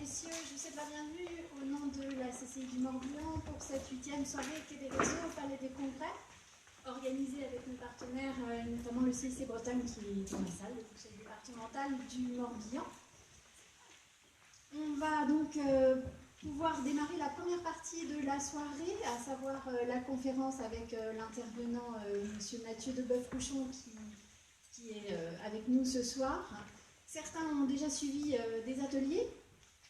messieurs, je vous souhaite la bienvenue au nom de la CCI du Morbihan pour cette 8e soirée Quai des Réseaux au Palais des Congrès, organisée avec nos partenaires, notamment le CIC Bretagne qui est dans la salle, le conseil départemental du Morbihan. On va donc pouvoir démarrer la première partie de la soirée, à savoir la conférence avec l'intervenant M. Mathieu Deboeuf-Couchon qui est avec nous ce soir. Certains ont déjà suivi des ateliers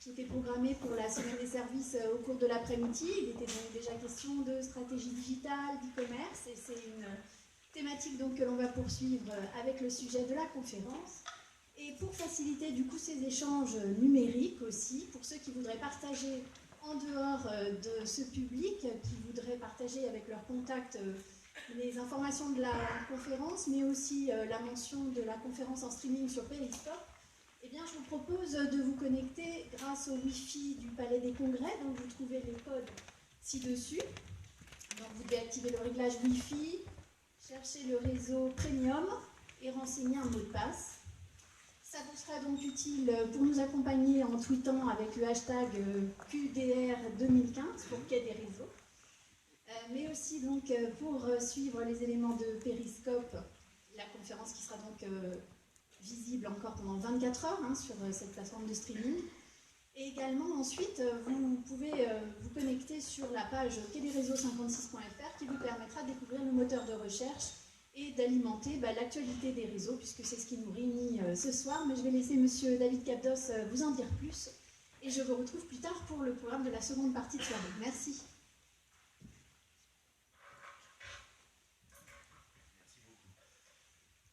qui étaient programmés pour la semaine des services au cours de l'après-midi. Il était donc déjà question de stratégie digitale, d'e-commerce, et c'est une thématique donc que l'on va poursuivre avec le sujet de la conférence. Et pour faciliter du coup ces échanges numériques aussi, pour ceux qui voudraient partager en dehors de ce public, qui voudraient partager avec leurs contacts les informations de la conférence, mais aussi la mention de la conférence en streaming sur Periscope, eh bien, je vous propose de vous connecter grâce au Wi-Fi du Palais des Congrès, donc vous trouvez les codes ci-dessus. Donc vous devez activer le réglage Wi-Fi, chercher le réseau Premium et renseigner un mot de passe. Ça vous sera donc utile pour nous accompagner en tweetant avec le hashtag QDR2015 pour Quai des Réseaux. Mais aussi donc pour suivre les éléments de Periscope, la conférence qui sera donc visible encore pendant 24 heures sur cette plateforme de streaming. Et également ensuite, vous pouvez vous connecter sur la page quaideréseaux56.fr qui vous permettra de découvrir le moteur de recherche et d'alimenter l'actualité des réseaux, puisque c'est ce qui nous réunit ce soir. Mais je vais laisser M. David Cabdos vous en dire plus. Et je vous retrouve plus tard pour le programme de la seconde partie de soirée. Merci.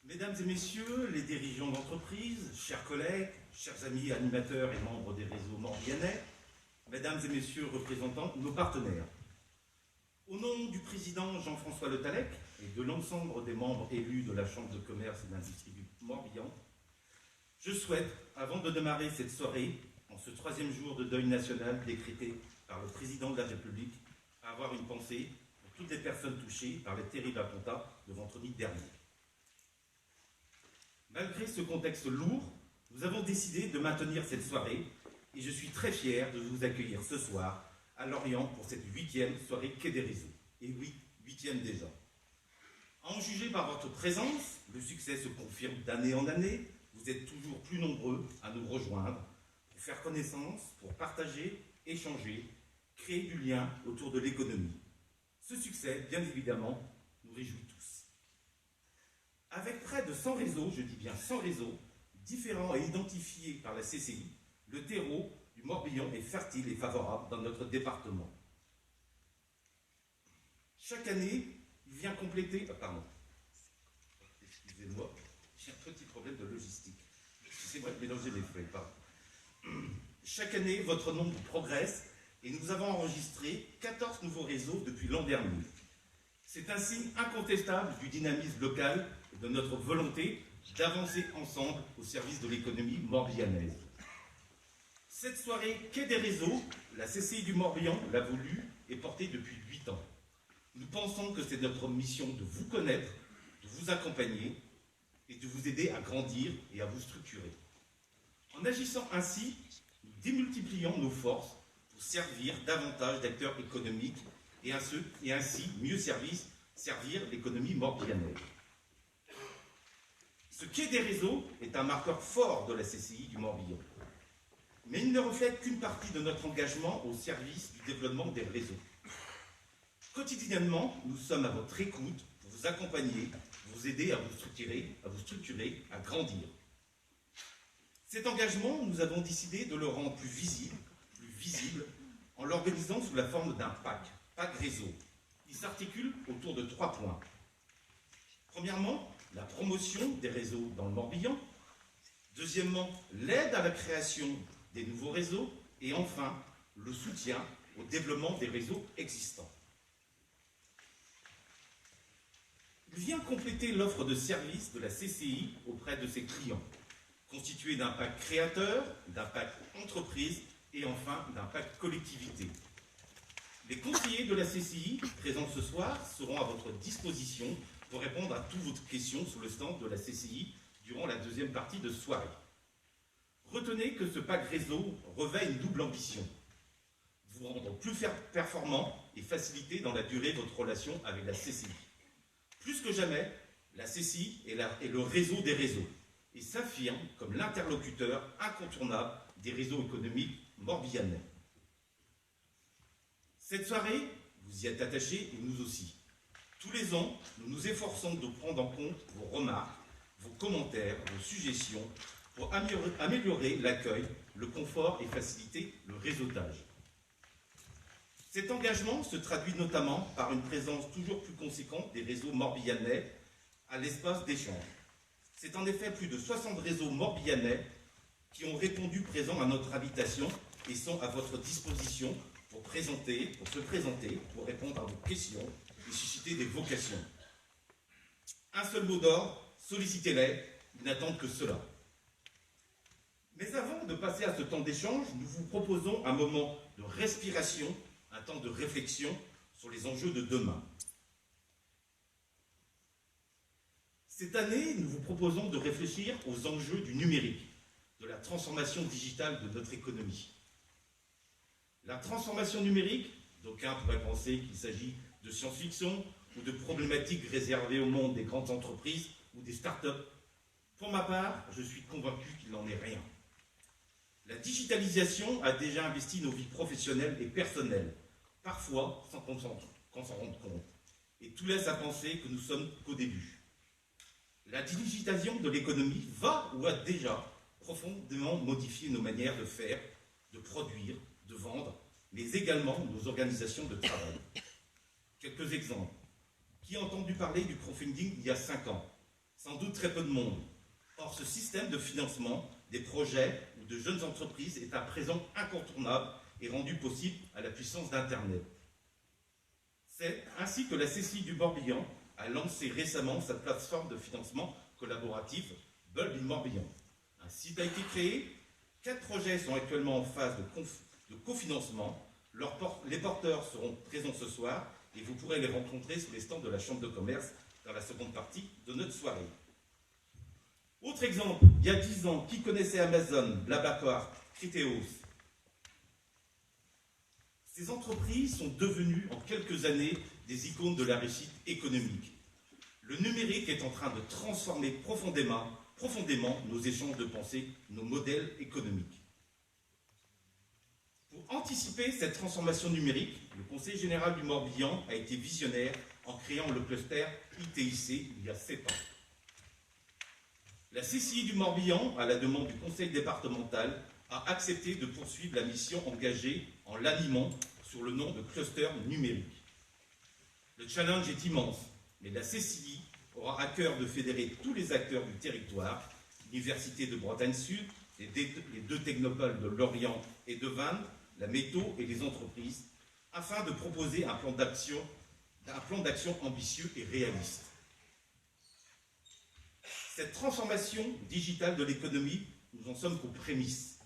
Mesdames et messieurs, les dirigeants d'entreprise, chers collègues, chers amis animateurs et membres des réseaux morbihanais, mesdames et messieurs représentants de nos partenaires, au nom du président Jean-François Le Tallec et de l'ensemble des membres élus de la Chambre de commerce et d'industrie du Morbihan, je souhaite, avant de démarrer cette soirée, en ce 3e jour de deuil national décrété par le président de la République, avoir une pensée pour toutes les personnes touchées par les terribles attentats de vendredi dernier. Malgré ce contexte lourd, nous avons décidé de maintenir cette soirée et je suis très fier de vous accueillir ce soir à Lorient pour cette 8e soirée Quai des Réseaux. Et oui, 8e déjà. À en juger par votre présence, le succès se confirme d'année en année. Vous êtes toujours plus nombreux à nous rejoindre pour faire connaissance, pour partager, échanger, créer du lien autour de l'économie. Ce succès, bien évidemment, nous réjouit tous. Avec près de 100 réseaux, je dis bien 100 réseaux, différents et identifiés par la CCI, le terreau du Morbihan est fertile et favorable dans notre département. Chaque année, il vient compléter... Excusez-moi, j'ai un petit problème de logistique. C'est moi de mélanger les feuilles, pardon. Chaque année, votre nombre progresse et nous avons enregistré 14 nouveaux réseaux depuis l'an dernier. C'est un signe incontestable du dynamisme local et de notre volonté d'avancer ensemble au service de l'économie morbihanaise. Cette soirée Quai des Réseaux, la CCI du Morbihan l'a voulu et portée depuis 8 ans. Nous pensons que c'est notre mission de vous connaître, de vous accompagner et de vous aider à grandir et à vous structurer. En agissant ainsi, nous démultiplions nos forces pour servir davantage d'acteurs économiques et ainsi mieux servir l'économie morbihanaise. Ce Quai des Réseaux est un marqueur fort de la CCI du Morbihan. Mais il ne reflète qu'une partie de notre engagement au service du développement des réseaux. Quotidiennement, nous sommes à votre écoute pour vous accompagner, vous aider à vous structurer, à grandir. Cet engagement, nous avons décidé de le rendre plus visible, en l'organisant sous la forme d'un PAC réseau. Il s'articule autour de 3 points. Premièrement, la promotion des réseaux dans le Morbihan. Deuxièmement, l'aide à la création des nouveaux réseaux. Et enfin, le soutien au développement des réseaux existants. Il vient compléter l'offre de services de la CCI auprès de ses clients, constitué d'un PAC créateur, d'un PAC entreprise et enfin d'un PAC collectivité. Les conseillers de la CCI, présents ce soir, seront à votre disposition pour répondre à toutes vos questions sur le stand de la CCI durant la 2e partie de soirée. Retenez que ce pacte réseau revêt une double ambition. Vous rendre plus performant et faciliter dans la durée votre relation avec la CCI. Plus que jamais, la CCI est le réseau des réseaux et s'affirme comme l'interlocuteur incontournable des réseaux économiques morbihanais. Cette soirée, vous y êtes attachés et nous aussi. Tous les ans, nous nous efforçons de prendre en compte vos remarques, vos commentaires, vos suggestions pour améliorer l'accueil, le confort et faciliter le réseautage. Cet engagement se traduit notamment par une présence toujours plus conséquente des réseaux morbihanais à l'espace d'échange. C'est en effet plus de 60 réseaux morbihanais qui ont répondu présents à notre invitation et sont à votre disposition pour se présenter, pour répondre à vos questions et susciter des vocations. Un seul mot d'ordre, sollicitez-les, ils n'attendent que cela. Mais avant de passer à ce temps d'échange, nous vous proposons un moment de respiration, un temps de réflexion sur les enjeux de demain. Cette année, nous vous proposons de réfléchir aux enjeux du numérique, de la transformation digitale de notre économie. La transformation numérique, d'aucuns pourraient penser qu'il s'agit de science-fiction ou de problématiques réservées au monde des grandes entreprises ou des start-up. Pour ma part, je suis convaincu qu'il n'en est rien. La digitalisation a déjà investi nos vies professionnelles et personnelles, parfois sans qu'on s'en rende compte. Et tout laisse à penser que nous sommes qu'au début. La digitalisation de l'économie va ou a déjà profondément modifié nos manières de faire, de produire, de vendre, mais également nos organisations de travail. Quelques exemples. Qui a entendu parler du crowdfunding il y a 5 ans? Sans doute très peu de monde. Or, ce système de financement des projets ou de jeunes entreprises est à présent incontournable et rendu possible à la puissance d'Internet. C'est ainsi que la CCI du Morbihan a lancé récemment sa plateforme de financement collaboratif Bulb in Morbihan. Un site a été créé, 4 projets sont actuellement en phase de cofinancement. Les porteurs seront présents ce soir et vous pourrez les rencontrer sur les stands de la Chambre de commerce dans la seconde partie de notre soirée. Autre exemple, il y a 10 ans, qui connaissait Amazon, Blablacar, Criteo? Ces entreprises sont devenues en quelques années des icônes de la réussite économique. Le numérique est en train de transformer profondément nos échanges de pensée, nos modèles économiques. Pour anticiper cette transformation numérique, le Conseil général du Morbihan a été visionnaire en créant le cluster ITIC il y a 7 ans. La CCI du Morbihan, à la demande du Conseil départemental, a accepté de poursuivre la mission engagée en l'animant sur le nom de cluster numérique. Le challenge est immense, mais la CCI aura à cœur de fédérer tous les acteurs du territoire, l'Université de Bretagne Sud, les 2 technopoles de Lorient et de Vannes, la métaux et les entreprises, afin de proposer un plan d'action ambitieux et réaliste. Cette transformation digitale de l'économie, nous en sommes qu'aux prémices.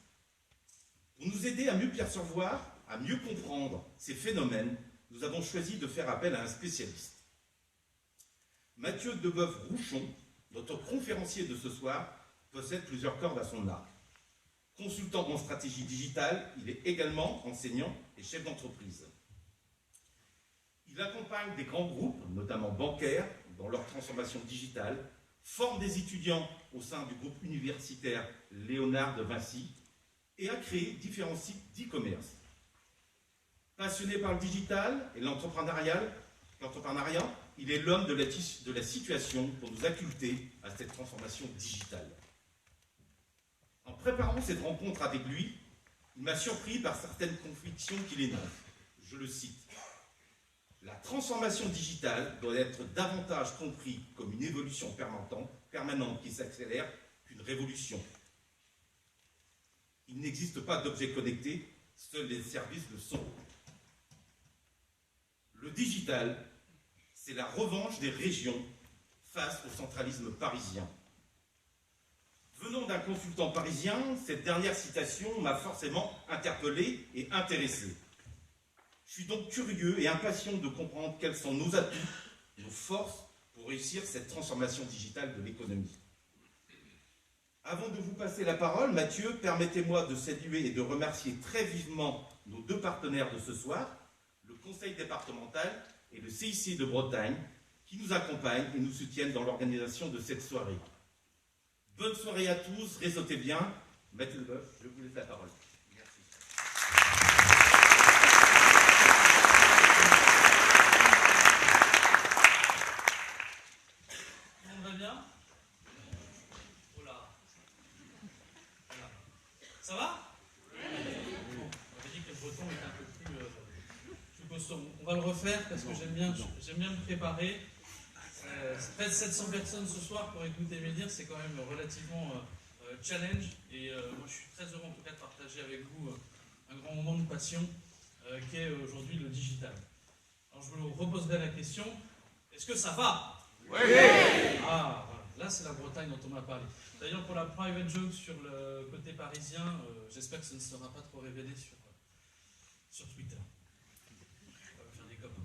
Pour nous aider à mieux percevoir, à mieux comprendre ces phénomènes, nous avons choisi de faire appel à un spécialiste. Mathieu Deboeuf-Rouchon, notre conférencier de ce soir, possède plusieurs cordes à son arc. Consultant en stratégie digitale, il est également enseignant et chef d'entreprise. Il accompagne des grands groupes, notamment bancaires, dans leur transformation digitale, forme des étudiants au sein du groupe universitaire Léonard de Vinci et a créé différents sites d'e-commerce. Passionné par le digital et l'entrepreneuriat, il est l'homme de la situation pour nous occulter à cette transformation digitale. En préparant cette rencontre avec lui, il m'a surpris par certaines convictions qu'il énonce. Je le cite. La transformation digitale doit être davantage comprise comme une évolution permanente qui s'accélère qu'une révolution. Il n'existe pas d'objets connectés, seuls les services le sont. Le digital, c'est la revanche des régions face au centralisme parisien. Venant d'un consultant parisien, cette dernière citation m'a forcément interpellé et intéressé. Je suis donc curieux et impatient de comprendre quels sont nos atouts, nos forces pour réussir cette transformation digitale de l'économie. Avant de vous passer la parole, Mathieu, permettez-moi de saluer et de remercier très vivement nos deux partenaires de ce soir, le Conseil départemental et le CIC de Bretagne, qui nous accompagnent et nous soutiennent dans l'organisation de cette soirée. Bonne soirée à tous, réseautez bien. Mathieu Leboeuf, je vous laisse la parole. Merci. Tout le monde va bien? Oh là. Voilà. Ça va? Oui. Bon, on avait dit que le breton était un peu plus costaud. On va le refaire parce que j'aime bien me préparer. 700 personnes ce soir pour écouter mes dires, c'est quand même relativement challenge. Et moi, je suis très heureux en tout cas de partager avec vous un grand moment de passion qui est aujourd'hui le digital. Alors, je vous reposerai la question, est-ce que ça va? Oui. Ah, voilà. Là, c'est la Bretagne dont on m'a parlé. D'ailleurs, pour la private joke sur le côté parisien, j'espère que ce ne sera pas trop révélé sur Twitter. On va faire des copains.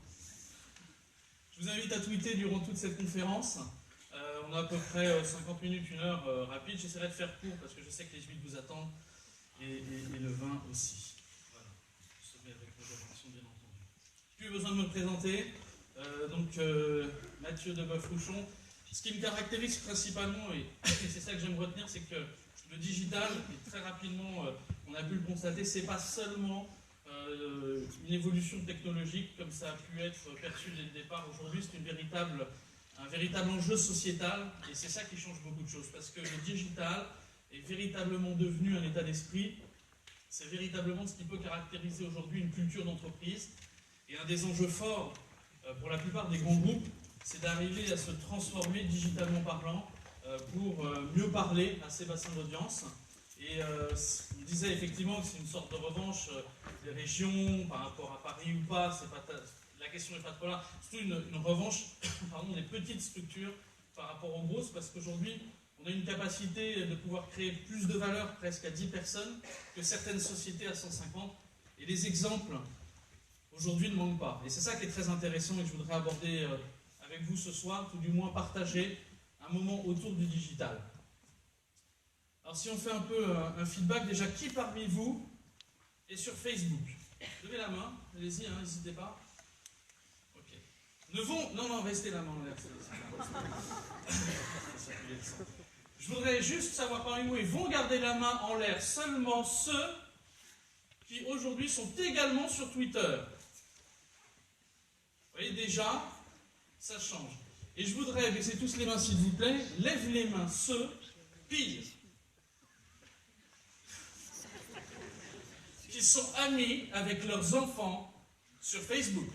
Je vous invite à tweeter durant toute cette conférence. On a à peu près 50 minutes, 1 heure rapide. J'essaierai de faire court parce que je sais que les huiles vous attendent et le vin aussi. Voilà. Je se mets avec modération, bien entendu. Plus besoin de me présenter. Mathieu de Boeuf-Rouchon. Ce qui me caractérise principalement, et c'est ça que j'aime retenir, c'est que le digital, et très rapidement, on a pu le constater, c'est pas seulement une évolution technologique comme ça a pu être perçu dès le départ. Aujourd'hui, c'est un véritable enjeu sociétal, et c'est ça qui change beaucoup de choses, parce que le digital est véritablement devenu un état d'esprit. C'est véritablement ce qui peut caractériser aujourd'hui une culture d'entreprise, et un des enjeux forts pour la plupart des grands groupes, c'est d'arriver à se transformer digitalement parlant pour mieux parler à ces bassins d'audience. Et on disait effectivement que c'est une sorte de revanche des régions par rapport à Paris ou pas, la question n'est pas trop là. C'est une revanche des petites structures par rapport aux grosses, parce qu'aujourd'hui, on a une capacité de pouvoir créer plus de valeur presque à 10 personnes que certaines sociétés à 150. Et les exemples, aujourd'hui, ne manquent pas. Et c'est ça qui est très intéressant et que je voudrais aborder avec vous ce soir, tout du moins partager un moment autour du digital. Alors si on fait un peu un feedback, déjà, qui parmi vous est sur Facebook? Levez la main, allez-y, n'hésitez pas. Ok. Non, restez la main en l'air. Je voudrais juste savoir parmi vous, ils vont garder la main en l'air seulement ceux qui aujourd'hui sont également sur Twitter. Vous voyez déjà, ça change. Et je voudrais, baisser tous les mains s'il vous plaît, lève les mains ceux, pile, qui sont amis avec leurs enfants sur Facebook.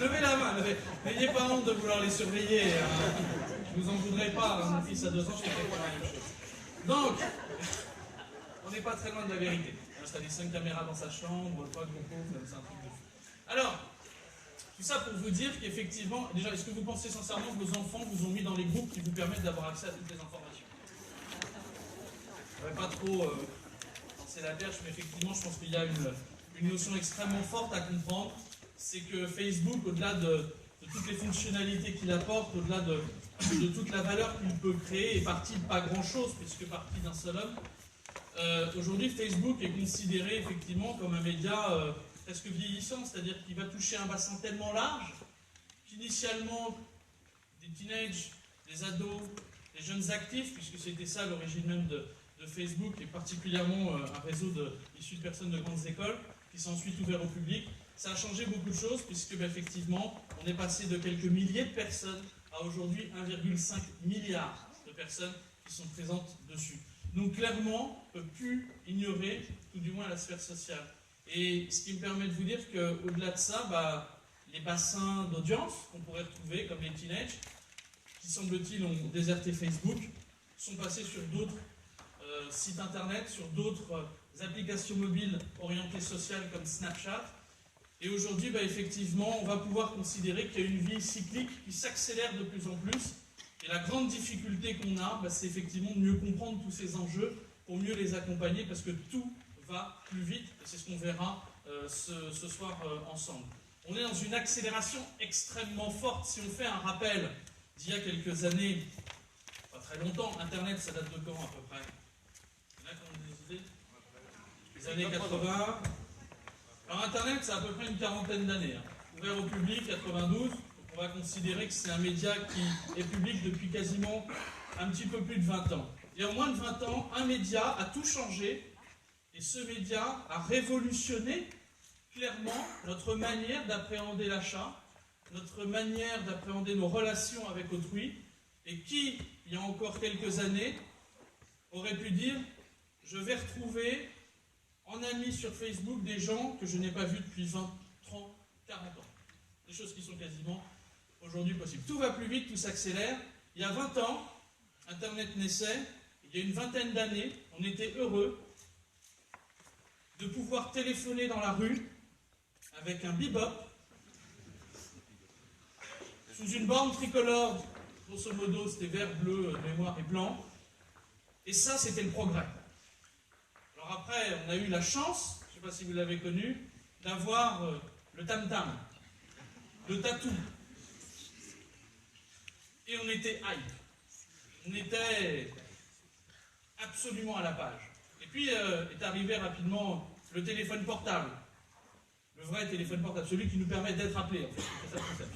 Levez la main, n'ayez pas honte de vouloir les surveiller. Je ne vous en voudrais pas, mon fils a 2 ans, je ne fais pas la même chose. Donc, on n'est pas très loin de la vérité. Il a installé 5 caméras dans sa chambre, pas de repos, c'est un truc de fou. Alors, tout ça pour vous dire qu'effectivement, déjà, est-ce que vous pensez sincèrement que vos enfants vous ont mis dans les groupes qui vous permettent d'avoir accès à toutes les informations? Je ne vais pas trop lancer la perche, mais effectivement, je pense qu'il y a une notion extrêmement forte à comprendre. C'est que Facebook, au-delà de toutes les fonctionnalités qu'il apporte, au-delà de toute la valeur qu'il peut créer, est parti de pas grand-chose, puisque parti d'un seul homme. Aujourd'hui, Facebook est considéré effectivement comme un média presque vieillissant, c'est-à-dire qu'il va toucher un bassin tellement large qu'initialement, des teenagers, des ados, des jeunes actifs, puisque c'était ça l'origine même de Facebook, et particulièrement un réseau issu de personnes de grandes écoles, qui s'est ensuite ouvert au public. Ça a changé beaucoup de choses, puisque effectivement, on est passé de quelques milliers de personnes à aujourd'hui 1,5 milliard de personnes qui sont présentes dessus. Donc clairement, on ne peut plus ignorer, tout du moins la sphère sociale. Et ce qui me permet de vous dire qu'au-delà de ça, les bassins d'audience qu'on pourrait retrouver, comme les teenagers, qui semble-t-il ont déserté Facebook, sont passés sur d'autres sites internet, sur d'autres applications mobiles orientées sociales comme Snapchat. Et aujourd'hui, effectivement, on va pouvoir considérer qu'il y a une vie cyclique qui s'accélère de plus en plus. Et la grande difficulté qu'on a, c'est effectivement de mieux comprendre tous ces enjeux pour mieux les accompagner, parce que tout va plus vite, et c'est ce qu'on verra ce soir ensemble. On est dans une accélération extrêmement forte. Si on fait un rappel d'il y a quelques années, pas très longtemps. Internet, ça date de quand à peu près? Il y en a qui ont des idées? Les années 80. Alors Internet, c'est à peu près une quarantaine d'années. Hein. Ouvert au public, 92. Donc on va considérer que c'est un média qui est public depuis quasiment un petit peu plus de 20 ans. Et en moins de 20 ans, un média a tout changé. Et ce média a révolutionné clairement notre manière d'appréhender l'achat, notre manière d'appréhender nos relations avec autrui, et qui, il y a encore quelques années, aurait pu dire « je vais retrouver en amis sur Facebook des gens que je n'ai pas vus depuis 20, 30, 40 ans ». Des choses qui sont quasiment aujourd'hui possibles. Tout va plus vite, tout s'accélère. Il y a 20 ans, Internet naissait, il y a une vingtaine d'années, on était heureux de pouvoir téléphoner dans la rue avec un bebop sous une borne tricolore, grosso modo c'était vert, bleu, mémoire et blanc, et ça c'était le progrès. Alors après on a eu la chance, je ne sais pas si vous l'avez connu, d'avoir le tam-tam, le tatou, et on était hype, on était absolument à la page. Et puis est arrivé rapidement le téléphone portable, le vrai téléphone portable, celui qui nous permet d'être appelé, en fait. C'est ça le concept.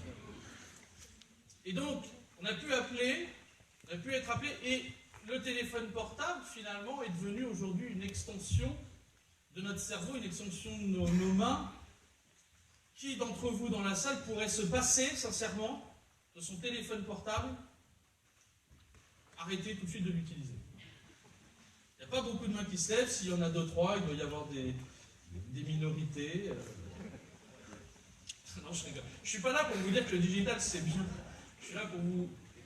Et donc, on a pu appeler, on a pu être appelé, et le téléphone portable, finalement, est devenu aujourd'hui une extension de notre cerveau, une extension de nos mains. Qui d'entre vous dans la salle pourrait se passer, sincèrement, de son téléphone portable, arrêter tout de suite de l'utiliser? Il n'y a pas beaucoup de mains qui se lèvent. S'il y en a 2-3, il doit y avoir des minorités. Non, je rigole. Je ne suis pas là pour vous dire que le digital, c'est bien. Je suis là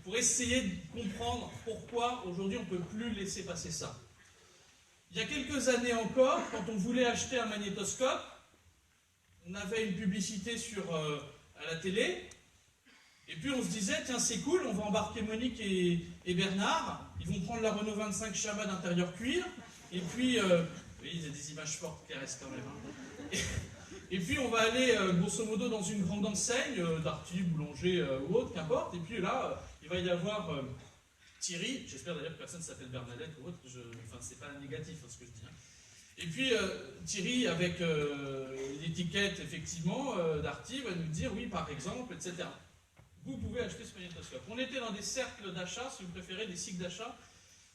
pour essayer de comprendre pourquoi aujourd'hui on ne peut plus laisser passer ça. Il y a quelques années encore, quand on voulait acheter un magnétoscope, on avait une publicité à la télé, et puis on se disait, tiens c'est cool, on va embarquer Monique et Bernard, ils vont prendre la Renault 25 Chama d'intérieur cuir, et puis, oui, il y a des images fortes qui restent quand même, hein. Et puis on va aller grosso modo dans une grande enseigne, Darty, Boulanger ou autre, qu'importe, et puis là, il va y avoir Thierry, j'espère d'ailleurs que personne ne s'appelle Bernadette ou autre, enfin c'est pas négatif hein, ce que je dis, hein. Et puis Thierry, avec l'étiquette effectivement Darty, va nous dire oui par exemple, etc. Vous pouvez acheter ce magnétoscope. On était dans des cercles d'achat, si vous préférez, des cycles d'achat,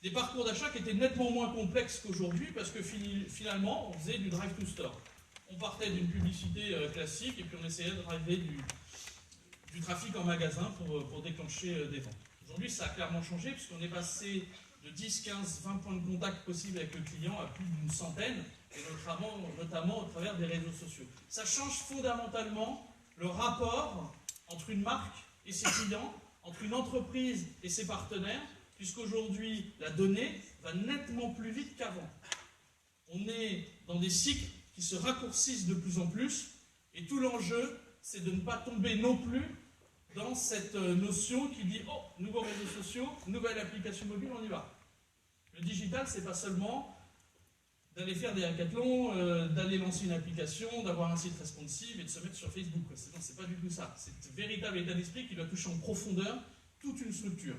des parcours d'achat qui étaient nettement moins complexes qu'aujourd'hui, parce que finalement, on faisait du drive to store. On partait d'une publicité classique, et puis on essayait de driver du trafic en magasin pour déclencher des ventes. Aujourd'hui, ça a clairement changé, puisqu'on est passé de 10, 15, 20 points de contact possibles avec le client à plus d'une centaine, et notamment au travers des réseaux sociaux. Ça change fondamentalement le rapport entre une marque et ses clients, entre une entreprise et ses partenaires, puisqu'aujourd'hui, la donnée va nettement plus vite qu'avant. On est dans des cycles qui se raccourcissent de plus en plus, et tout l'enjeu, c'est de ne pas tomber non plus dans cette notion qui dit « Oh, nouveaux réseaux sociaux, nouvelle application mobile, on y va ». Le digital, c'est pas seulement d'aller faire des hackathons, d'aller lancer une application, d'avoir un site responsive et de se mettre sur Facebook. Non, c'est pas du tout ça. C'est un véritable état d'esprit qui doit toucher en profondeur toute une structure.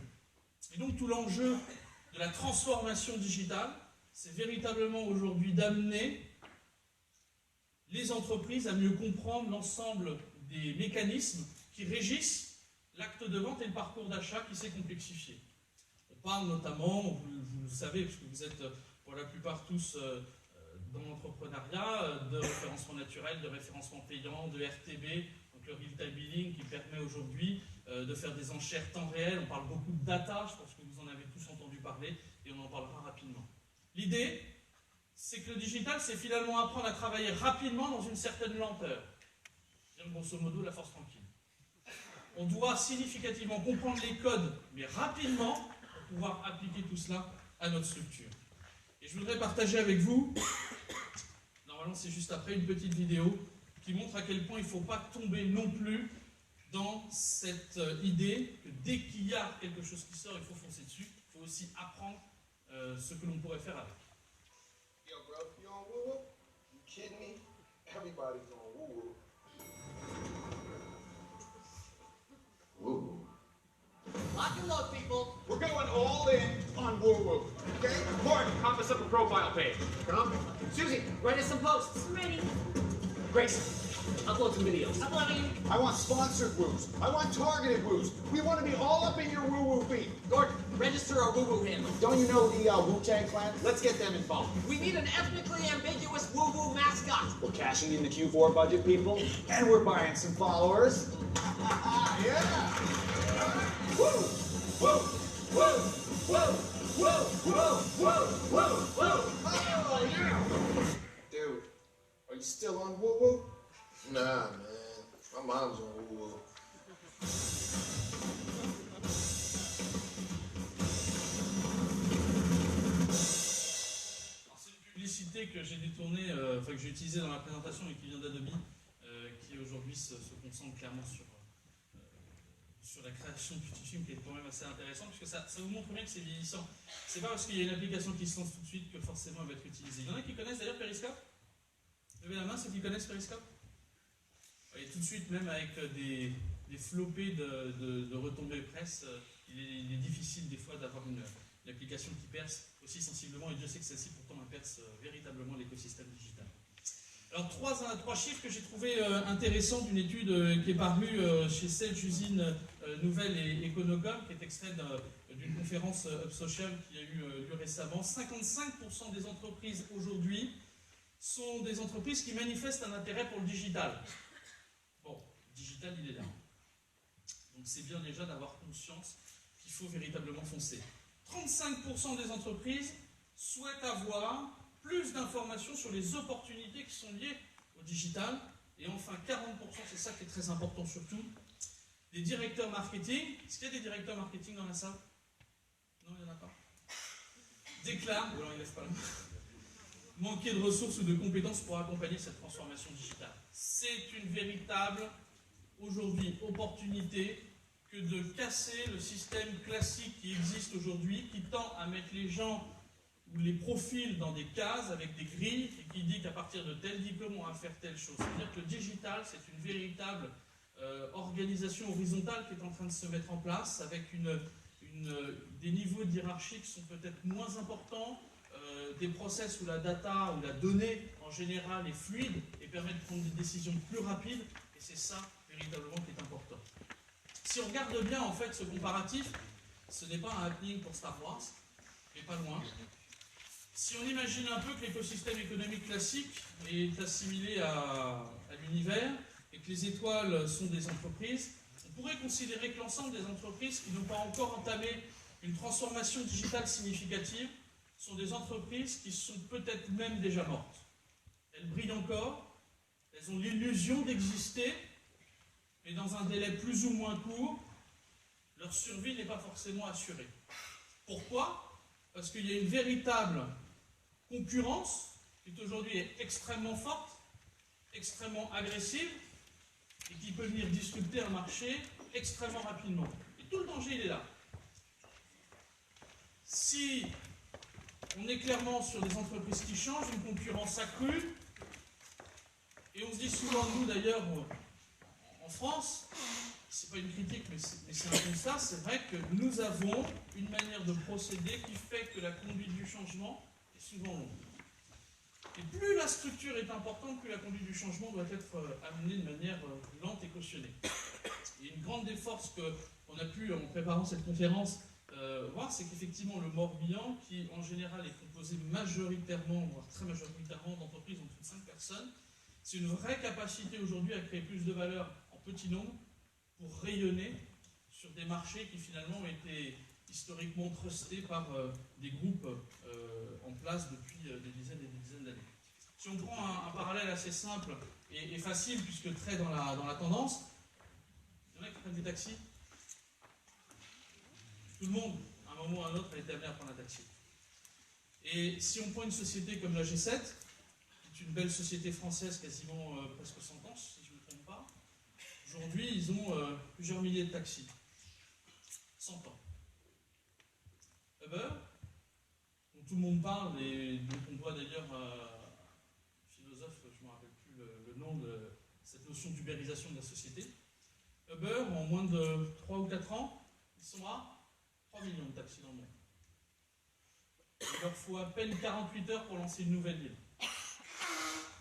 Et donc tout l'enjeu de la transformation digitale, c'est véritablement aujourd'hui d'amener les entreprises à mieux comprendre l'ensemble des mécanismes qui régissent l'acte de vente et le parcours d'achat qui s'est complexifié. On parle notamment, vous le savez, puisque vous êtes pour la plupart tous dans l'entrepreneuriat, de référencement naturel, de référencement payant, de RTB, donc le real-time billing qui permet aujourd'hui de faire des enchères temps réel. On parle beaucoup de data, je pense que vous en avez tous entendu parler, et on en parlera rapidement. L'idée, c'est que le digital, c'est finalement apprendre à travailler rapidement dans une certaine lenteur. C'est grosso modo la force tranquille. On doit significativement comprendre les codes, mais rapidement, pour pouvoir appliquer tout cela à notre structure. Et je voudrais partager avec vous, normalement c'est juste après, une petite vidéo qui montre à quel point il ne faut pas tomber non plus dans cette idée que dès qu'il y a quelque chose qui sort, il faut foncer dessus. Il faut aussi apprendre ce que l'on pourrait faire avec. Yo, bro, you on woo-woo? You kidding me? Everybody's on woo-woo. Woo-woo. Lock and load, people. We're going all in on woo-woo. Okay? Gordon, pop us up a profile page. Come. Susie, write us some posts. Ready. Grace, upload some videos. Uploading. I want sponsored woos. I want targeted woos. We want to be all up in your woo-woo feed. Gordon, register our woo-woo handle. Don't you know the Wu-Tang Clan? Let's get them involved. We need an ethnically ambiguous woo-woo mascot. We're cashing in the Q4 budget, people, and we're buying some followers. Yeah! Woo! Woo! Woo! Woo! Woo! Woo! Woo! Woo! Woo! Oh, yeah! Dude, are you still on woo-woo? Nah, man. My mom's on woo-woo. C'est une publicité que j'ai détournée, que j'ai utilisée dans la présentation et qui vient d'Adobe, qui aujourd'hui se concentre clairement sur la création de petits films, qui est quand même assez intéressant, puisque ça vous montre bien que c'est vieillissant. C'est pas parce qu'il y a une application qui se lance tout de suite que forcément elle va être utilisée. Il y en a qui connaissent d'ailleurs Periscope? Levez la main ceux qui connaissent Periscope. Et tout de suite, même avec des flopées de retombées presse, il est difficile des fois d'avoir une application qui perce aussi sensiblement, et Dieu sait que celle-ci pourtant perce véritablement l'écosystème digital. Alors trois chiffres que j'ai trouvé intéressants d'une étude qui est parue chez Sage Usine Nouvelle et Econocom, qui est extraite d'une conférence Up Social qui a eu lieu récemment. 55% des entreprises aujourd'hui sont des entreprises qui manifestent un intérêt pour le digital. Bon, le digital, il est là. Donc c'est bien déjà d'avoir conscience qu'il faut véritablement foncer. 35% des entreprises souhaitent avoir plus d'informations sur les opportunités qui sont liées au digital. Et enfin, 40%, c'est ça qui est très important surtout, des directeurs marketing. Est-ce qu'il y a des directeurs marketing dans la salle? Non, il n'y en a pas. Déclarent, ou alors ils ne lèvent pas la main, manquer de ressources ou de compétences pour accompagner cette transformation digitale. C'est une véritable, aujourd'hui, opportunité que de casser le système classique qui existe aujourd'hui, qui tend à mettre les gens ou les profils dans des cases avec des grilles et qui dit qu'à partir de tel diplôme, on va faire telle chose. C'est-à-dire que le digital, c'est une véritable organisation horizontale qui est en train de se mettre en place avec des niveaux de hiérarchie qui sont peut-être moins importants, des process où la data, où la donnée en général est fluide et permet de prendre des décisions plus rapides, et c'est ça véritablement qui est important. Si on regarde bien en fait ce comparatif, ce n'est pas un happening pour Star Wars, mais pas loin. Si on imagine un peu que l'écosystème économique classique est assimilé à l'univers et que les étoiles sont des entreprises, on pourrait considérer que l'ensemble des entreprises qui n'ont pas encore entamé une transformation digitale significative sont des entreprises qui sont peut-être même déjà mortes. Elles brillent encore, elles ont l'illusion d'exister, mais dans un délai plus ou moins court, leur survie n'est pas forcément assurée. Pourquoi? Parce qu'il y a une véritable concurrence qui aujourd'hui est extrêmement forte, extrêmement agressive, et qui peut venir disrupter un marché extrêmement rapidement. Et tout le danger, il est là. Si on est clairement sur des entreprises qui changent, une concurrence accrue, et on se dit souvent, nous d'ailleurs, en France, c'est pas une critique, mais c'est un constat, c'est vrai que nous avons une manière de procéder qui fait que la conduite du changement est souvent longue. Et plus la structure est importante, plus la conduite du changement doit être amenée de manière lente et cautionnée. Et une grande des forces qu'on a pu, en préparant cette conférence, voir, c'est qu'effectivement le Morbihan, qui en général est composé majoritairement, voire très majoritairement d'entreprises en plus de 5 personnes, c'est une vraie capacité aujourd'hui à créer plus de valeur en petit nombre pour rayonner sur des marchés qui finalement ont été historiquement trustés par des groupes en place depuis des dizaines et des dizaines d'années. Si on prend un parallèle assez simple et facile, puisque très dans la tendance, il y en a qui prennent des taxis. Tout le monde, à un moment ou à un autre, a été amené à prendre un taxi. Et si on prend une société comme la G7, qui est une belle société française, quasiment presque 100 ans, si je ne me trompe pas, aujourd'hui, ils ont plusieurs milliers de taxis. 100 ans. Uber, dont tout le monde parle et dont on voit d'ailleurs philosophe, je ne me rappelle plus le nom de cette notion d'ubérisation de la société. Uber, en moins de 3 ou 4 ans, ils sont à 3 millions de taxis dans le monde. Il leur faut à peine 48 heures pour lancer une nouvelle ville.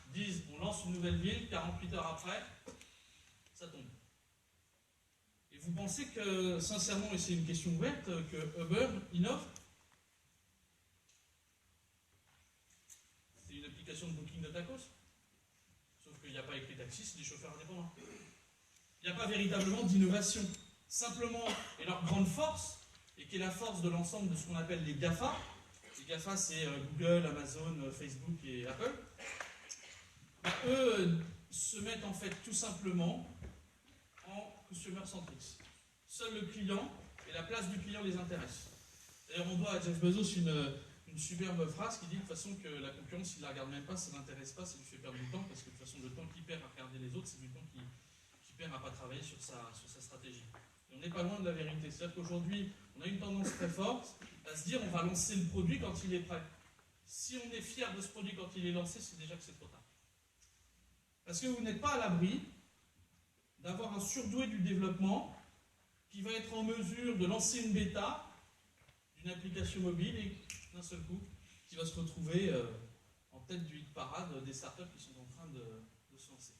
Ils disent, on lance une nouvelle ville, 48 heures après, ça tombe. Et vous pensez que, sincèrement, et c'est une question ouverte, que Uber innove? C'est une application de booking de tacos? Sauf qu'il n'y a pas écrit taxi, c'est des chauffeurs indépendants. Il n'y a pas véritablement d'innovation. Simplement, et leur grande force, et qui est la force de l'ensemble de ce qu'on appelle les GAFA, les GAFA c'est Google, Amazon, Facebook et Apple, eux se mettent en fait tout simplement en consumer centrics. Seul le client et la place du client les intéressent. D'ailleurs, on doit à Jeff Bezos une superbe phrase qui dit de toute façon que la concurrence, il ne la regarde même pas, ça ne l'intéresse pas, ça lui fait perdre du temps, parce que de toute façon, le temps qu'il perd à regarder les autres, c'est du temps qu'il perd à ne pas travailler sur sa stratégie. Et on n'est pas loin de la vérité. C'est-à-dire qu'aujourd'hui, on a une tendance très forte à se dire on va lancer le produit quand il est prêt. Si on est fier de ce produit quand il est lancé, c'est déjà que c'est trop tard. Parce que vous n'êtes pas à l'abri d'avoir un surdoué du développement qui va être en mesure de lancer une bêta d'une application mobile et d'un seul coup, qui va se retrouver en tête du hit parade des startups qui sont en train de se lancer.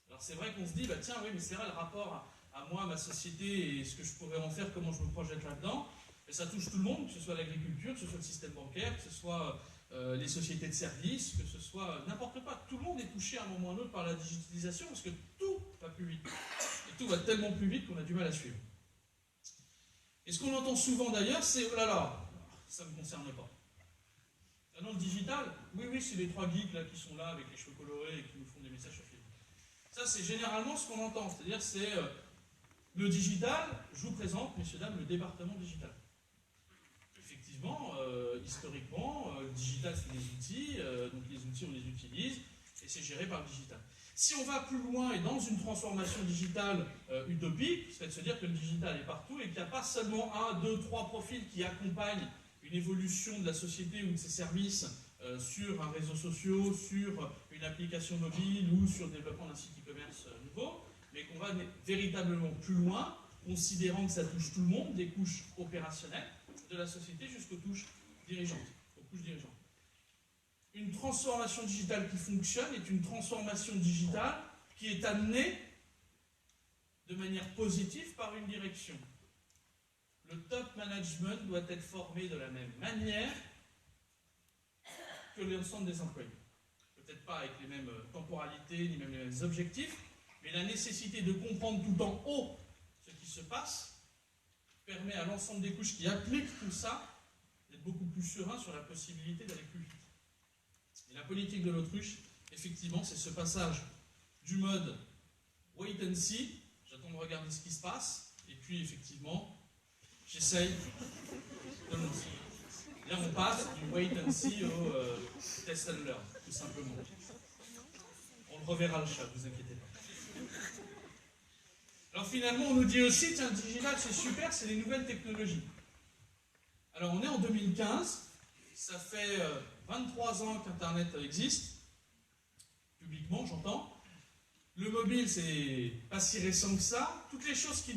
Alors c'est vrai qu'on se dit, bah tiens, oui, mais c'est vrai, le rapport à moi, à ma société et ce que je pourrais en faire, comment je me projette là-dedans, et ça touche tout le monde, que ce soit l'agriculture, que ce soit le système bancaire, que ce soit les sociétés de services, que ce soit n'importe quoi. Tout le monde est touché à un moment ou à un autre par la digitalisation parce que tout va plus vite. Et tout va tellement plus vite qu'on a du mal à suivre. Et ce qu'on entend souvent d'ailleurs, c'est « oh là là, ça ne me concerne pas ». Ah non, le digital, oui, c'est les 3 geeks là, qui sont là avec les cheveux colorés et qui nous font des messages sur Facebook. Ça, c'est généralement ce qu'on entend. C'est-à-dire, c'est le digital, je vous présente, messieurs, dames, le département digital. Effectivement, historiquement, le digital, c'est des outils, donc les outils, on les utilise, et c'est géré par le digital. Si on va plus loin et dans une transformation digitale utopique, c'est de se dire que le digital est partout et qu'il n'y a pas seulement 1, 2, 3 profils qui accompagnent une évolution de la société ou de ses services sur un réseau social, sur une application mobile ou sur le développement d'un site e-commerce nouveau, mais qu'on va véritablement plus loin, considérant que ça touche tout le monde, des couches opérationnelles de la société jusqu'aux couches dirigeantes. Une transformation digitale qui fonctionne est une transformation digitale qui est amenée de manière positive par une direction. Le top management doit être formé de la même manière que l'ensemble des employés. Peut-être pas avec les mêmes temporalités, ni même les mêmes objectifs, mais la nécessité de comprendre tout en haut ce qui se passe permet à l'ensemble des couches qui appliquent tout ça d'être beaucoup plus serein sur la possibilité d'aller plus vite. Et la politique de l'autruche, effectivement, c'est ce passage du mode wait and see, j'attends de regarder ce qui se passe, et puis effectivement, j'essaye de lancer. Là, on passe du wait and see au test and learn, tout simplement. On le reverra le chat, ne vous inquiétez pas. Alors finalement, on nous dit aussi, tiens, le digital, c'est super, c'est les nouvelles technologies. Alors on est en 2015, ça fait 23 ans qu'Internet existe, publiquement, j'entends. Le mobile, c'est pas si récent que ça. Toutes les choses que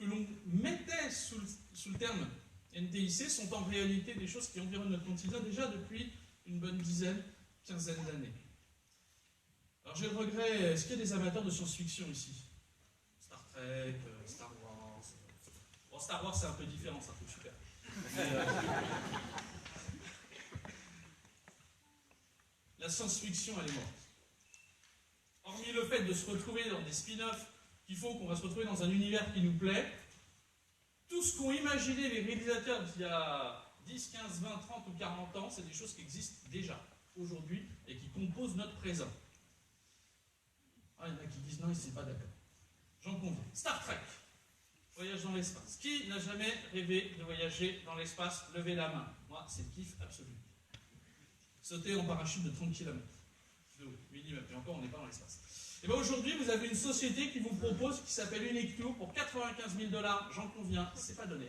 l'on mettait sous le terme NTIC sont en réalité des choses qui environnent notre quotidien déjà depuis une bonne dizaine, quinzaine d'années. Alors j'ai le regret, est-ce qu'il y a des amateurs de science-fiction ici? Star Trek, Star Wars. Bon, Star Wars c'est un peu différent, c'est un peu super. Mais, la science-fiction, elle est morte. Hormis le fait de se retrouver dans des spin-offs qui font qu'on va se retrouver dans un univers qui nous plaît, tout ce qu'ont imaginé les réalisateurs d'il y a 10, 15, 20, 30 ou 40 ans, c'est des choses qui existent déjà, aujourd'hui, et qui composent notre présent. Ah, il y en a qui disent non, ils ne sont pas d'accord. J'en conviens. Star Trek, voyage dans l'espace. Qui n'a jamais rêvé de voyager dans l'espace? Levez la main. Moi, c'est le kiff absolu. Sauter en parachute de 30 km de haut, minimum. Et encore, on n'est pas dans l'espace. Et bien aujourd'hui, vous avez une société qui vous propose, qui s'appelle Unique Tour, pour 95 000 $, j'en conviens, c'est pas donné.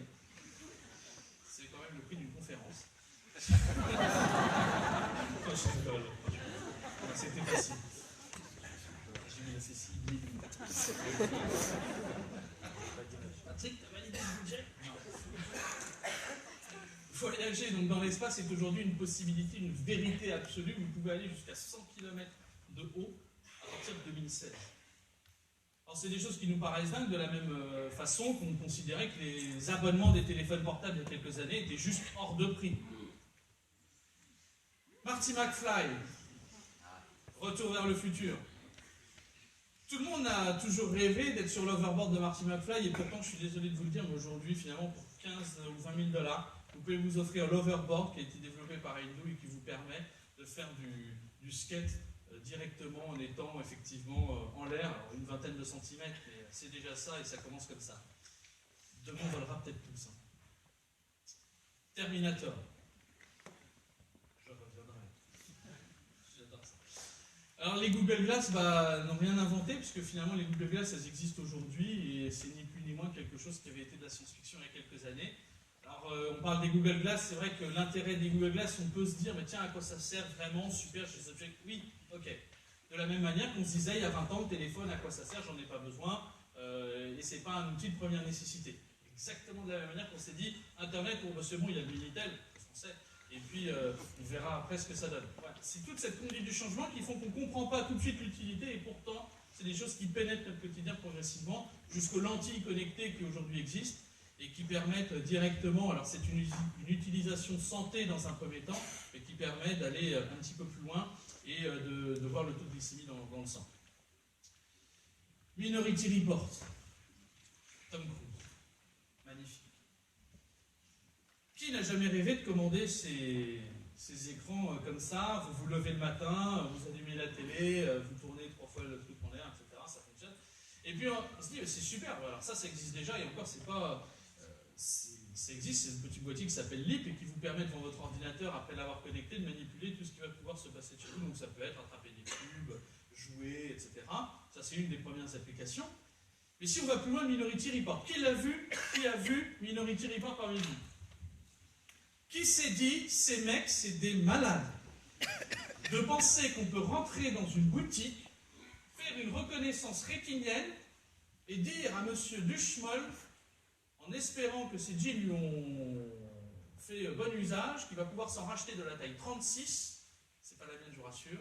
C'est quand même le prix d'une conférence. C'était facile. J'ai mis la Cécile. Patrick, t'as validé le budget? Non. Voyager donc dans l'espace est aujourd'hui une possibilité, une vérité absolue. Vous pouvez aller jusqu'à 100 km de haut à partir de 2016. Alors c'est des choses qui nous paraissent dingues de la même façon qu'on considérait que les abonnements des téléphones portables il y a quelques années étaient juste hors de prix. Marty McFly, Retour vers le futur. Tout le monde a toujours rêvé d'être sur l'overboard de Marty McFly et pourtant je suis désolé de vous le dire, mais aujourd'hui finalement pour 15 ou 20 000 $, vous pouvez vous offrir l'overboard qui a été développé par Indo et qui vous permet de faire du skate directement en étant effectivement en l'air, alors une vingtaine de centimètres, et c'est déjà ça et ça commence comme ça. Demain on volera peut-être tous. Hein. Terminator. Je reviendrai. J'adore ça. Alors les Google Glass n'ont rien inventé puisque finalement les Google Glass elles existent aujourd'hui et c'est ni plus ni moins quelque chose qui avait été de la science-fiction il y a quelques années. Alors on parle des Google Glass, c'est vrai que l'intérêt des Google Glass, on peut se dire mais tiens à quoi ça sert vraiment, super chez les objets. Oui, ok. De la même manière qu'on se disait il y a 20 ans le téléphone à quoi ça sert, j'en ai pas besoin et c'est pas un outil de première nécessité. Exactement de la même manière qu'on s'est dit Internet, oh, c'est bon il y a le Minitel, c'est français. Et puis, on verra après ce que ça donne. Voilà. C'est toute cette conduite du changement qui font qu'on ne comprend pas tout de suite l'utilité, et pourtant, c'est des choses qui pénètrent notre quotidien progressivement, jusqu'aux lentilles connectées qui aujourd'hui existent, et qui permettent directement, alors c'est une utilisation santé dans un premier temps, mais qui permet d'aller un petit peu plus loin, et de voir le taux de glycémie dans le sang. Minority Report. Tom Cruise. Magnifique. Qui n'a jamais rêvé de commander ces écrans comme ça? Vous vous levez le matin, vous allumez la télé, vous tournez 3 fois le truc en l'air, etc. Ça fonctionne. Et puis on se dit, c'est super, alors ça existe déjà, et encore, c'est pas. Ça existe, c'est ce petit boîtier qui s'appelle LIP et qui vous permet devant votre ordinateur, après l'avoir connecté, de manipuler tout ce qui va pouvoir se passer chez vous. Donc ça peut être attraper des pubs, jouer, etc. Ça, c'est une des premières applications. Mais si on va plus loin, Minority Report. Qui l'a vu? Qui a vu Minority Report parmi vous? Qui s'est dit, ces mecs, c'est des malades, de penser qu'on peut rentrer dans une boutique, faire une reconnaissance rétinienne et dire à monsieur Duchemol, en espérant que ces jeans lui ont fait bon usage, qu'il va pouvoir s'en racheter de la taille 36, c'est pas la mienne, je vous rassure,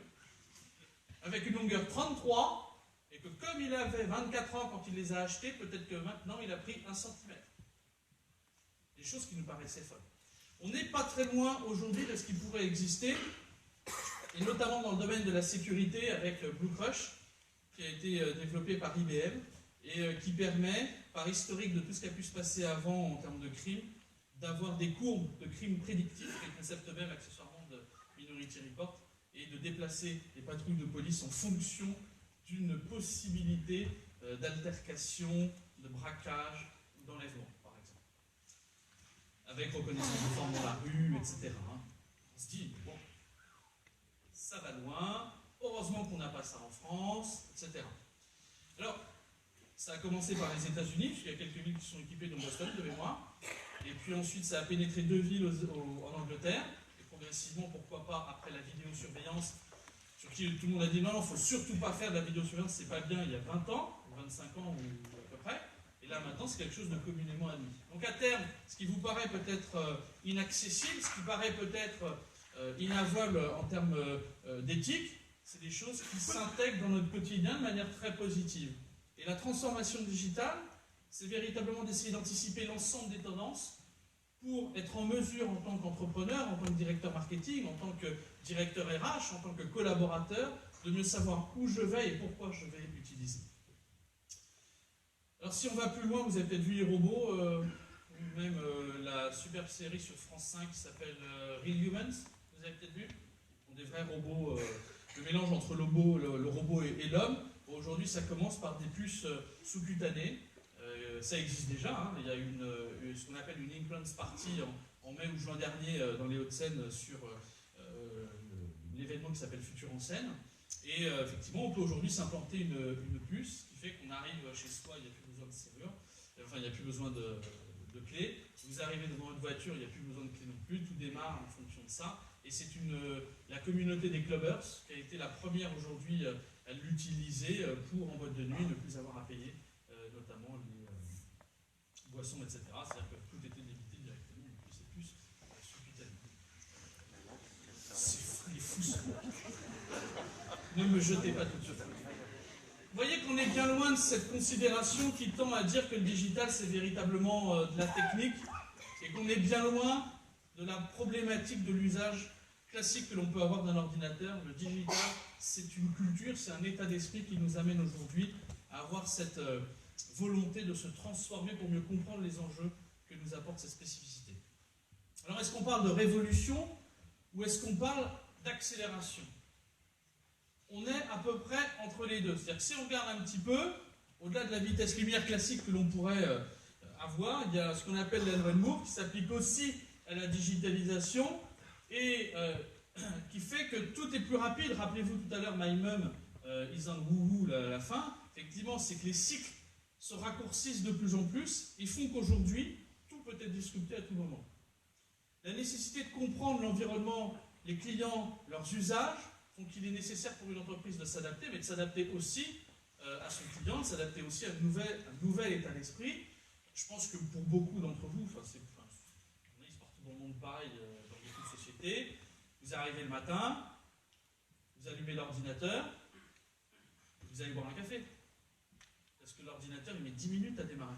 avec une longueur 33, et que comme il avait 24 ans quand il les a achetés, peut-être que maintenant il a pris 1 cm. Des choses qui nous paraissaient folles. On n'est pas très loin aujourd'hui de ce qui pourrait exister, et notamment dans le domaine de la sécurité avec Blue Crush, qui a été développé par IBM, et qui permet, par historique de tout ce qui a pu se passer avant en termes de crimes, d'avoir des courbes de crimes prédictifs, qui est le concept même accessoirement de Minority Report, et de déplacer les patrouilles de police en fonction d'une possibilité d'altercation, de braquage, d'enlèvement. Avec reconnaissance de forme dans la rue, etc. On se dit, bon, ça va loin, heureusement qu'on n'a pas ça en France, etc. Alors, ça a commencé par les États-Unis, puisqu'il y a quelques villes qui sont équipées de Boston, de mémoire, et puis ensuite ça a pénétré 2 villes en Angleterre, et progressivement, pourquoi pas, après la vidéosurveillance, sur qui tout le monde a dit non, il ne faut surtout pas faire de la vidéosurveillance, c'est pas bien, il y a 20 ans, 25 ans ou à peu près. Et là, maintenant, c'est quelque chose de communément admis. Donc, à terme, ce qui vous paraît peut-être inaccessible, ce qui paraît peut-être inavouable en termes d'éthique, c'est des choses qui s'intègrent dans notre quotidien de manière très positive. Et la transformation digitale, c'est véritablement d'essayer d'anticiper l'ensemble des tendances pour être en mesure, en tant qu'entrepreneur, en tant que directeur marketing, en tant que directeur RH, en tant que collaborateur, de mieux savoir où je vais et pourquoi je vais l'utiliser. Alors si on va plus loin, vous avez peut-être vu les robots, ou même la superbe série sur France 5 qui s'appelle Real Humans, vous avez peut-être vu, des vrais robots, le mélange entre le robot et l'homme. Bon, aujourd'hui ça commence par des puces sous-cutanées, ça existe déjà, hein. Il y a ce qu'on appelle une Influence Party en mai ou juin dernier dans les Hauts-de-Seine sur l'événement qui s'appelle Futur en scène. Et effectivement, on peut aujourd'hui s'implanter une puce qui fait qu'on arrive chez soi, il n'y a plus besoin de serrure, enfin il n'y a plus besoin de clé. Vous arrivez devant une voiture, il n'y a plus besoin de clé non plus, tout démarre en fonction de ça. Et c'est la communauté des clubbers qui a été la première aujourd'hui à à l'utiliser pour, en boîte de nuit, ne plus avoir à payer, notamment les boissons, etc. C'est-à-dire que tout était débité directement, et puis c'est plus subcutané. C'est fou ça. Ne me jetez pas tout de suite. Vous voyez qu'on est bien loin de cette considération qui tend à dire que le digital c'est véritablement de la technique et qu'on est bien loin de la problématique de l'usage classique que l'on peut avoir d'un ordinateur. Le digital, c'est une culture, c'est un état d'esprit qui nous amène aujourd'hui à avoir cette volonté de se transformer pour mieux comprendre les enjeux que nous apporte cette spécificité. Alors, est-ce qu'on parle de révolution ou est-ce qu'on parle d'accélération? On est à peu près entre les deux. C'est-à-dire que si on regarde un petit peu, au-delà de la vitesse lumière classique que l'on pourrait avoir, il y a ce qu'on appelle la loi de Moore qui s'applique aussi à la digitalisation et qui fait que tout est plus rapide. Rappelez-vous tout à l'heure, My Mum is on woo-woo, la fin. Effectivement, c'est que les cycles se raccourcissent de plus en plus et font qu'aujourd'hui, tout peut être disrupté à tout moment. La nécessité de comprendre l'environnement, les clients, leurs usages, font qu'il est nécessaire pour une entreprise de s'adapter, mais de s'adapter aussi à son client, de s'adapter aussi à un nouvel état d'esprit. Je pense que pour beaucoup d'entre vous, on est partout dans le monde pareil, dans beaucoup de sociétés, vous arrivez le matin, vous allumez l'ordinateur, vous allez boire un café. Parce que l'ordinateur, il met 10 minutes à démarrer.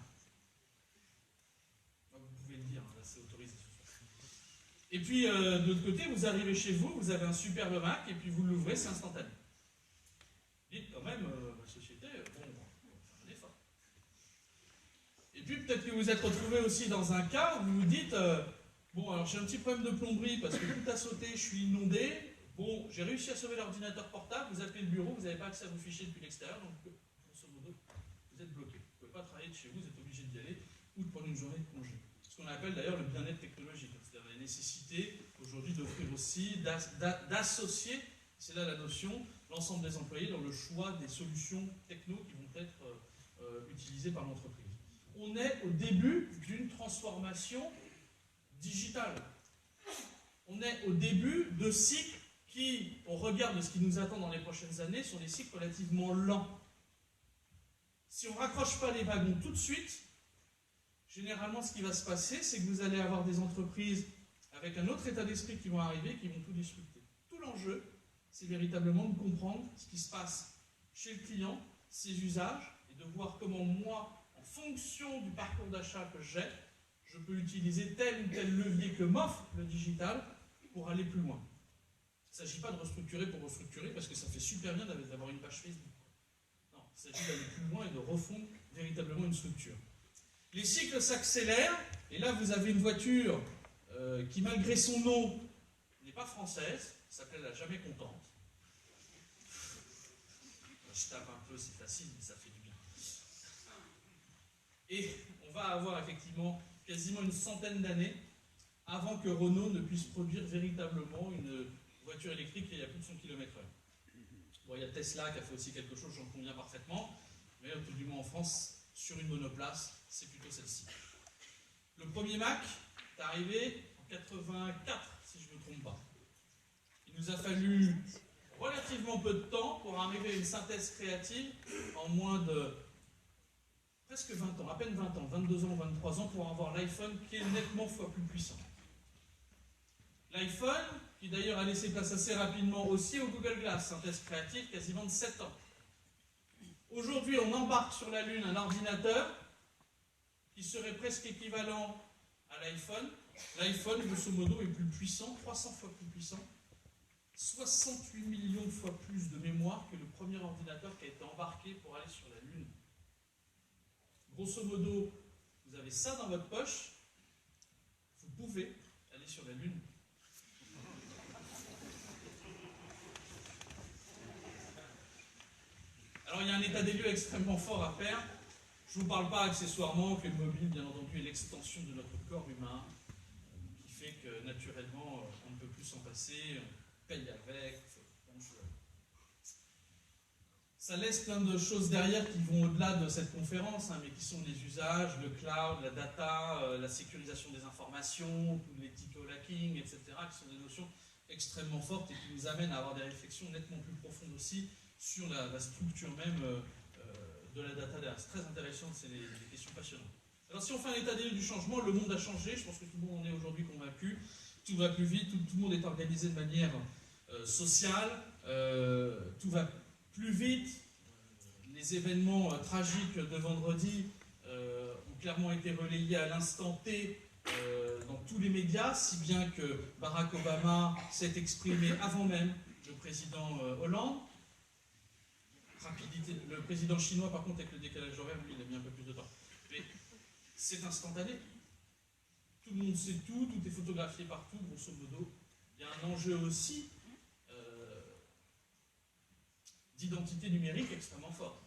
Vous pouvez le dire, là c'est autorisé. Et puis, de l'autre côté, vous arrivez chez vous, vous avez un superbe Mac, et puis vous l'ouvrez, c'est instantané. Dites quand même, la société, bon, on va faire un effort. Et puis, peut-être que vous êtes retrouvé aussi dans un cas où vous vous dites, bon, alors j'ai un petit problème de plomberie, parce que tout a sauté, je suis inondé, bon, j'ai réussi à sauver l'ordinateur portable, vous appelez le bureau, vous n'avez pas accès à vos fichiers depuis l'extérieur, donc, grosso modo, vous êtes bloqué. Vous ne pouvez pas travailler de chez vous, vous êtes obligé d'y aller, ou de prendre une journée de congé. Ce qu'on appelle d'ailleurs le bien-être technologique, c'est-à-dire la nécessité aujourd'hui d'offrir aussi, d'associer, c'est là la notion, l'ensemble des employés dans le choix des solutions techno qui vont être utilisées par l'entreprise. On est au début d'une transformation digitale. On est au début de cycles qui, au regard de ce qui nous attend dans les prochaines années, sont des cycles relativement lents. Si on ne raccroche pas les wagons tout de suite, généralement, ce qui va se passer, c'est que vous allez avoir des entreprises avec un autre état d'esprit qui vont arriver, qui vont tout disrupter. Tout l'enjeu, c'est véritablement de comprendre ce qui se passe chez le client, ses usages, et de voir comment moi, en fonction du parcours d'achat que j'ai, je peux utiliser tel ou tel levier que m'offre le digital pour aller plus loin. Il ne s'agit pas de restructurer pour restructurer, parce que ça fait super bien d'avoir une page Facebook. Non, il s'agit d'aller plus loin et de refondre véritablement une structure. Les cycles s'accélèrent, et là vous avez une voiture qui, malgré son nom, n'est pas française, s'appelle la Jamais Contente. Je tape un peu, c'est facile, mais ça fait du bien. Et on va avoir effectivement quasiment une centaine d'années avant que Renault ne puisse produire véritablement une voiture électrique qui a plus de 100 km/h. Bon, il y a Tesla qui a fait aussi quelque chose, j'en conviens parfaitement, mais tout du moins en France, sur une monoplace, c'est plutôt celle-ci. Le premier Mac est arrivé en 84, si je ne me trompe pas. Il nous a fallu relativement peu de temps pour arriver à une synthèse créative en moins de presque 20 ans, à peine 20 ans, 22 ans, 23 ans, pour avoir l'iPhone qui est nettement fois plus puissant. L'iPhone, qui d'ailleurs a laissé place assez rapidement aussi au Google Glass, synthèse créative quasiment de 7 ans. Aujourd'hui, on embarque sur la Lune un ordinateur qui serait presque équivalent à l'iPhone. L'iPhone, grosso modo, est plus puissant, 300 fois plus puissant, 68 millions de fois plus de mémoire que le premier ordinateur qui a été embarqué pour aller sur la Lune. Grosso modo, vous avez ça dans votre poche, vous pouvez aller sur la Lune. Alors il y a un état des lieux extrêmement fort à faire. Je ne vous parle pas accessoirement que le mobile, bien entendu, est l'extension de notre corps humain, qui fait que naturellement, on ne peut plus s'en passer, on paye avec, ça laisse plein de choses derrière qui vont au-delà de cette conférence, mais qui sont les usages, le cloud, la data, la sécurisation des informations, tout l'ethical-hacking, etc., qui sont des notions extrêmement fortes et qui nous amènent à avoir des réflexions nettement plus profondes aussi sur la structure même de la data derrière. C'est très intéressant, c'est des questions passionnantes. Alors si on fait un état des lieux du changement, le monde a changé, je pense que tout le monde en est aujourd'hui convaincu, tout va plus vite, tout le monde est organisé de manière sociale, tout va plus vite, les événements tragiques de vendredi ont clairement été relayés à l'instant T dans tous les médias, si bien que Barack Obama s'est exprimé avant même le président Hollande. Rapidité, le président chinois, par contre, avec le décalage horaire, lui, il a mis un peu plus de temps. Mais c'est instantané. Tout le monde sait tout, tout est photographié partout, grosso modo. Il y a un enjeu aussi d'identité numérique extrêmement fort.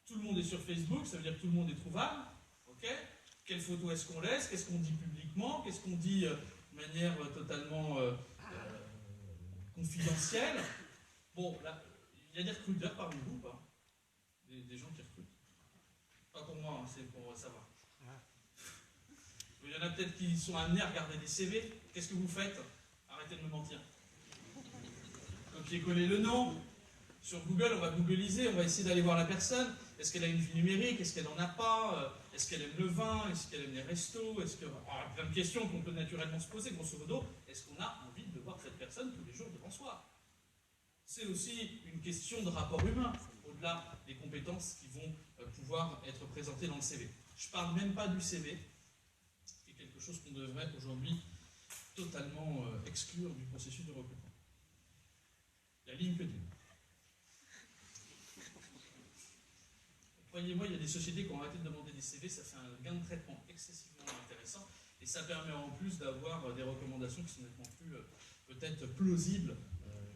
Tout le monde est sur Facebook, ça veut dire que tout le monde est trouvable. Ok ? Quelle photo est-ce qu'on laisse? Qu'est-ce qu'on dit publiquement? Qu'est-ce qu'on dit de manière totalement confidentielle? Bon, là, il y a des recruteurs parmi vous, pas? Des gens qui recrutent. Pas pour moi, hein, c'est pour savoir. Il y en a peut-être qui sont amenés à regarder des CV. Qu'est-ce que vous faites? Arrêtez de me mentir. Copier-coller le nom. Sur Google, on va googliser, on va essayer d'aller voir la personne. Est-ce qu'elle a une vie numérique? Est-ce qu'elle n'en a pas? Est-ce qu'elle aime le vin? Est-ce qu'elle aime les restos? Est-ce que... Alors, plein de questions qu'on peut naturellement se poser, grosso modo. Est-ce qu'on a envie de voir cette personne tous les jours devant soi? C'est aussi une question de rapport humain, au-delà des compétences qui vont pouvoir être présentées dans le CV. Je ne parle même pas du CV, qui est quelque chose qu'on devrait aujourd'hui totalement exclure du processus de recrutement. La LinkedIn. Croyez-moi, il y a des sociétés qui ont arrêté de demander des CV, ça fait un gain de traitement excessivement intéressant, et ça permet en plus d'avoir des recommandations qui sont nettement plus peut-être plausibles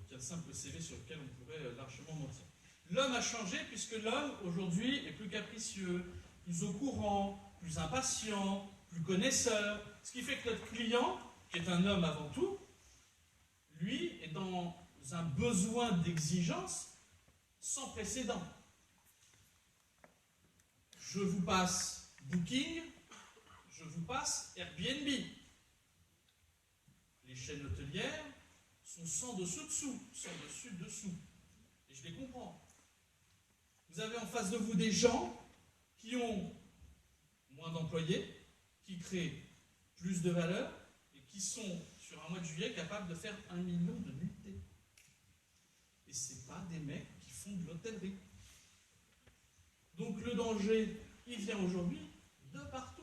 qu'un simple CV sur lequel on pourrait largement mentir. L'homme a changé puisque l'homme aujourd'hui est plus capricieux, plus au courant, plus impatient, plus connaisseur, ce qui fait que notre client, qui est un homme avant tout, lui est dans un besoin d'exigence sans précédent. Je vous passe Booking, je vous passe Airbnb. Les chaînes hôtelières sont sans dessus-dessous, sans dessus-dessous. Et je les comprends. Vous avez en face de vous des gens qui ont moins d'employés, qui créent plus de valeur et qui sont, sur un mois de juillet, capables de faire 1 million de nuitées. Et ce n'est pas des mecs qui font de l'hôtellerie. Donc le danger, il vient aujourd'hui de partout.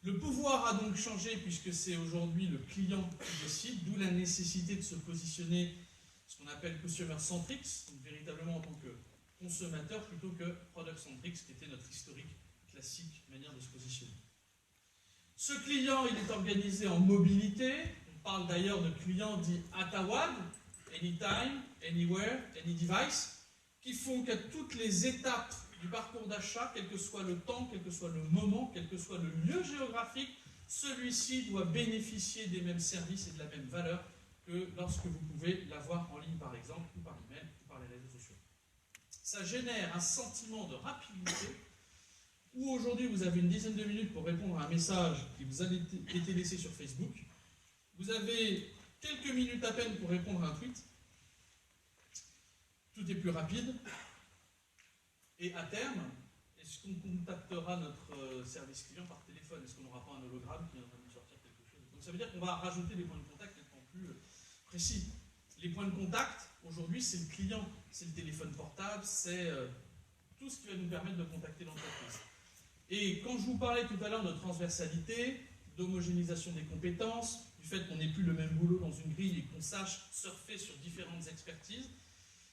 Le pouvoir a donc changé puisque c'est aujourd'hui le client qui décide, d'où la nécessité de se positionner ce qu'on appelle consumer centric, donc véritablement en tant que consommateur plutôt que product centric, qui était notre historique classique manière de se positionner. Ce client, il est organisé en mobilité. On parle d'ailleurs de clients dits ATAWAD, Anytime, Anywhere, Any Device, qui font qu'à toutes les étapes du parcours d'achat, quel que soit le temps, quel que soit le moment, quel que soit le lieu géographique, celui-ci doit bénéficier des mêmes services et de la même valeur que lorsque vous pouvez l'avoir en ligne par exemple, ou par email, ou par les réseaux sociaux. Ça génère un sentiment de rapidité où aujourd'hui vous avez une dizaine de minutes pour répondre à un message qui vous a été laissé sur Facebook. Vous avez quelques minutes à peine pour répondre à un tweet. Tout est plus rapide. Et à terme, est-ce qu'on contactera notre service client par téléphone? Est-ce qu'on n'aura pas un hologramme qui est en train de nous sortir quelque chose? Donc ça veut dire qu'on va rajouter des points de contact nettement plus précis. Les points de contact, aujourd'hui, c'est le client, c'est le téléphone portable, c'est tout ce qui va nous permettre de contacter l'entreprise. Et quand je vous parlais tout à l'heure de transversalité, d'homogénéisation des compétences, du fait qu'on n'ait plus le même boulot dans une grille et qu'on sache surfer sur différentes expertises,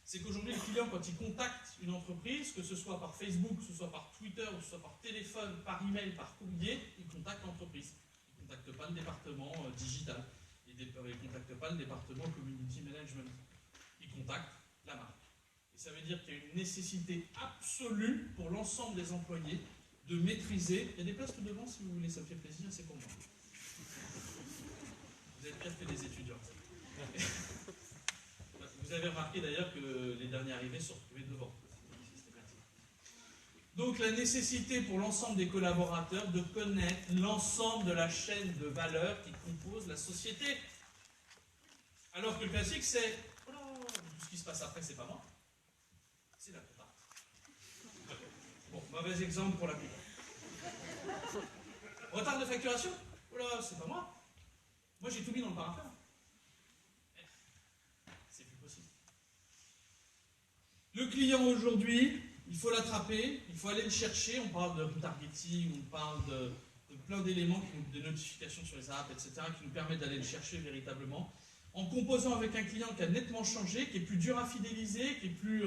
c'est qu'aujourd'hui, le client, quand il contacte une entreprise, que ce soit par Facebook, que ce soit par Twitter, que ce soit par téléphone, par email, par courrier, il contacte l'entreprise. Il ne contacte pas le département digital. Il ne contacte pas le département community management. Il contacte la marque. Et ça veut dire qu'il y a une nécessité absolue pour l'ensemble des employés de maîtriser. Il y a des places tout devant si vous voulez, ça me fait plaisir, c'est pour moi. Vous êtes pire que des étudiants. Vous avez remarqué d'ailleurs que les derniers arrivés sont retrouvés devant. Donc la nécessité pour l'ensemble des collaborateurs de connaître l'ensemble de la chaîne de valeur qui compose la société. Alors que le classique, c'est oh là, tout ce qui se passe après, c'est pas moi. C'est la compta. Bon, mauvais exemple pour la compta. Retard de facturation? Oh là, c'est pas moi. Moi, j'ai tout mis dans le paragraphe. C'est plus possible. Le client aujourd'hui, il faut l'attraper, il faut aller le chercher. On parle de retargeting, on parle de plein d'éléments, de notifications sur les apps, etc., qui nous permettent d'aller le chercher véritablement. En composant avec un client qui a nettement changé, qui est plus dur à fidéliser, qui est plus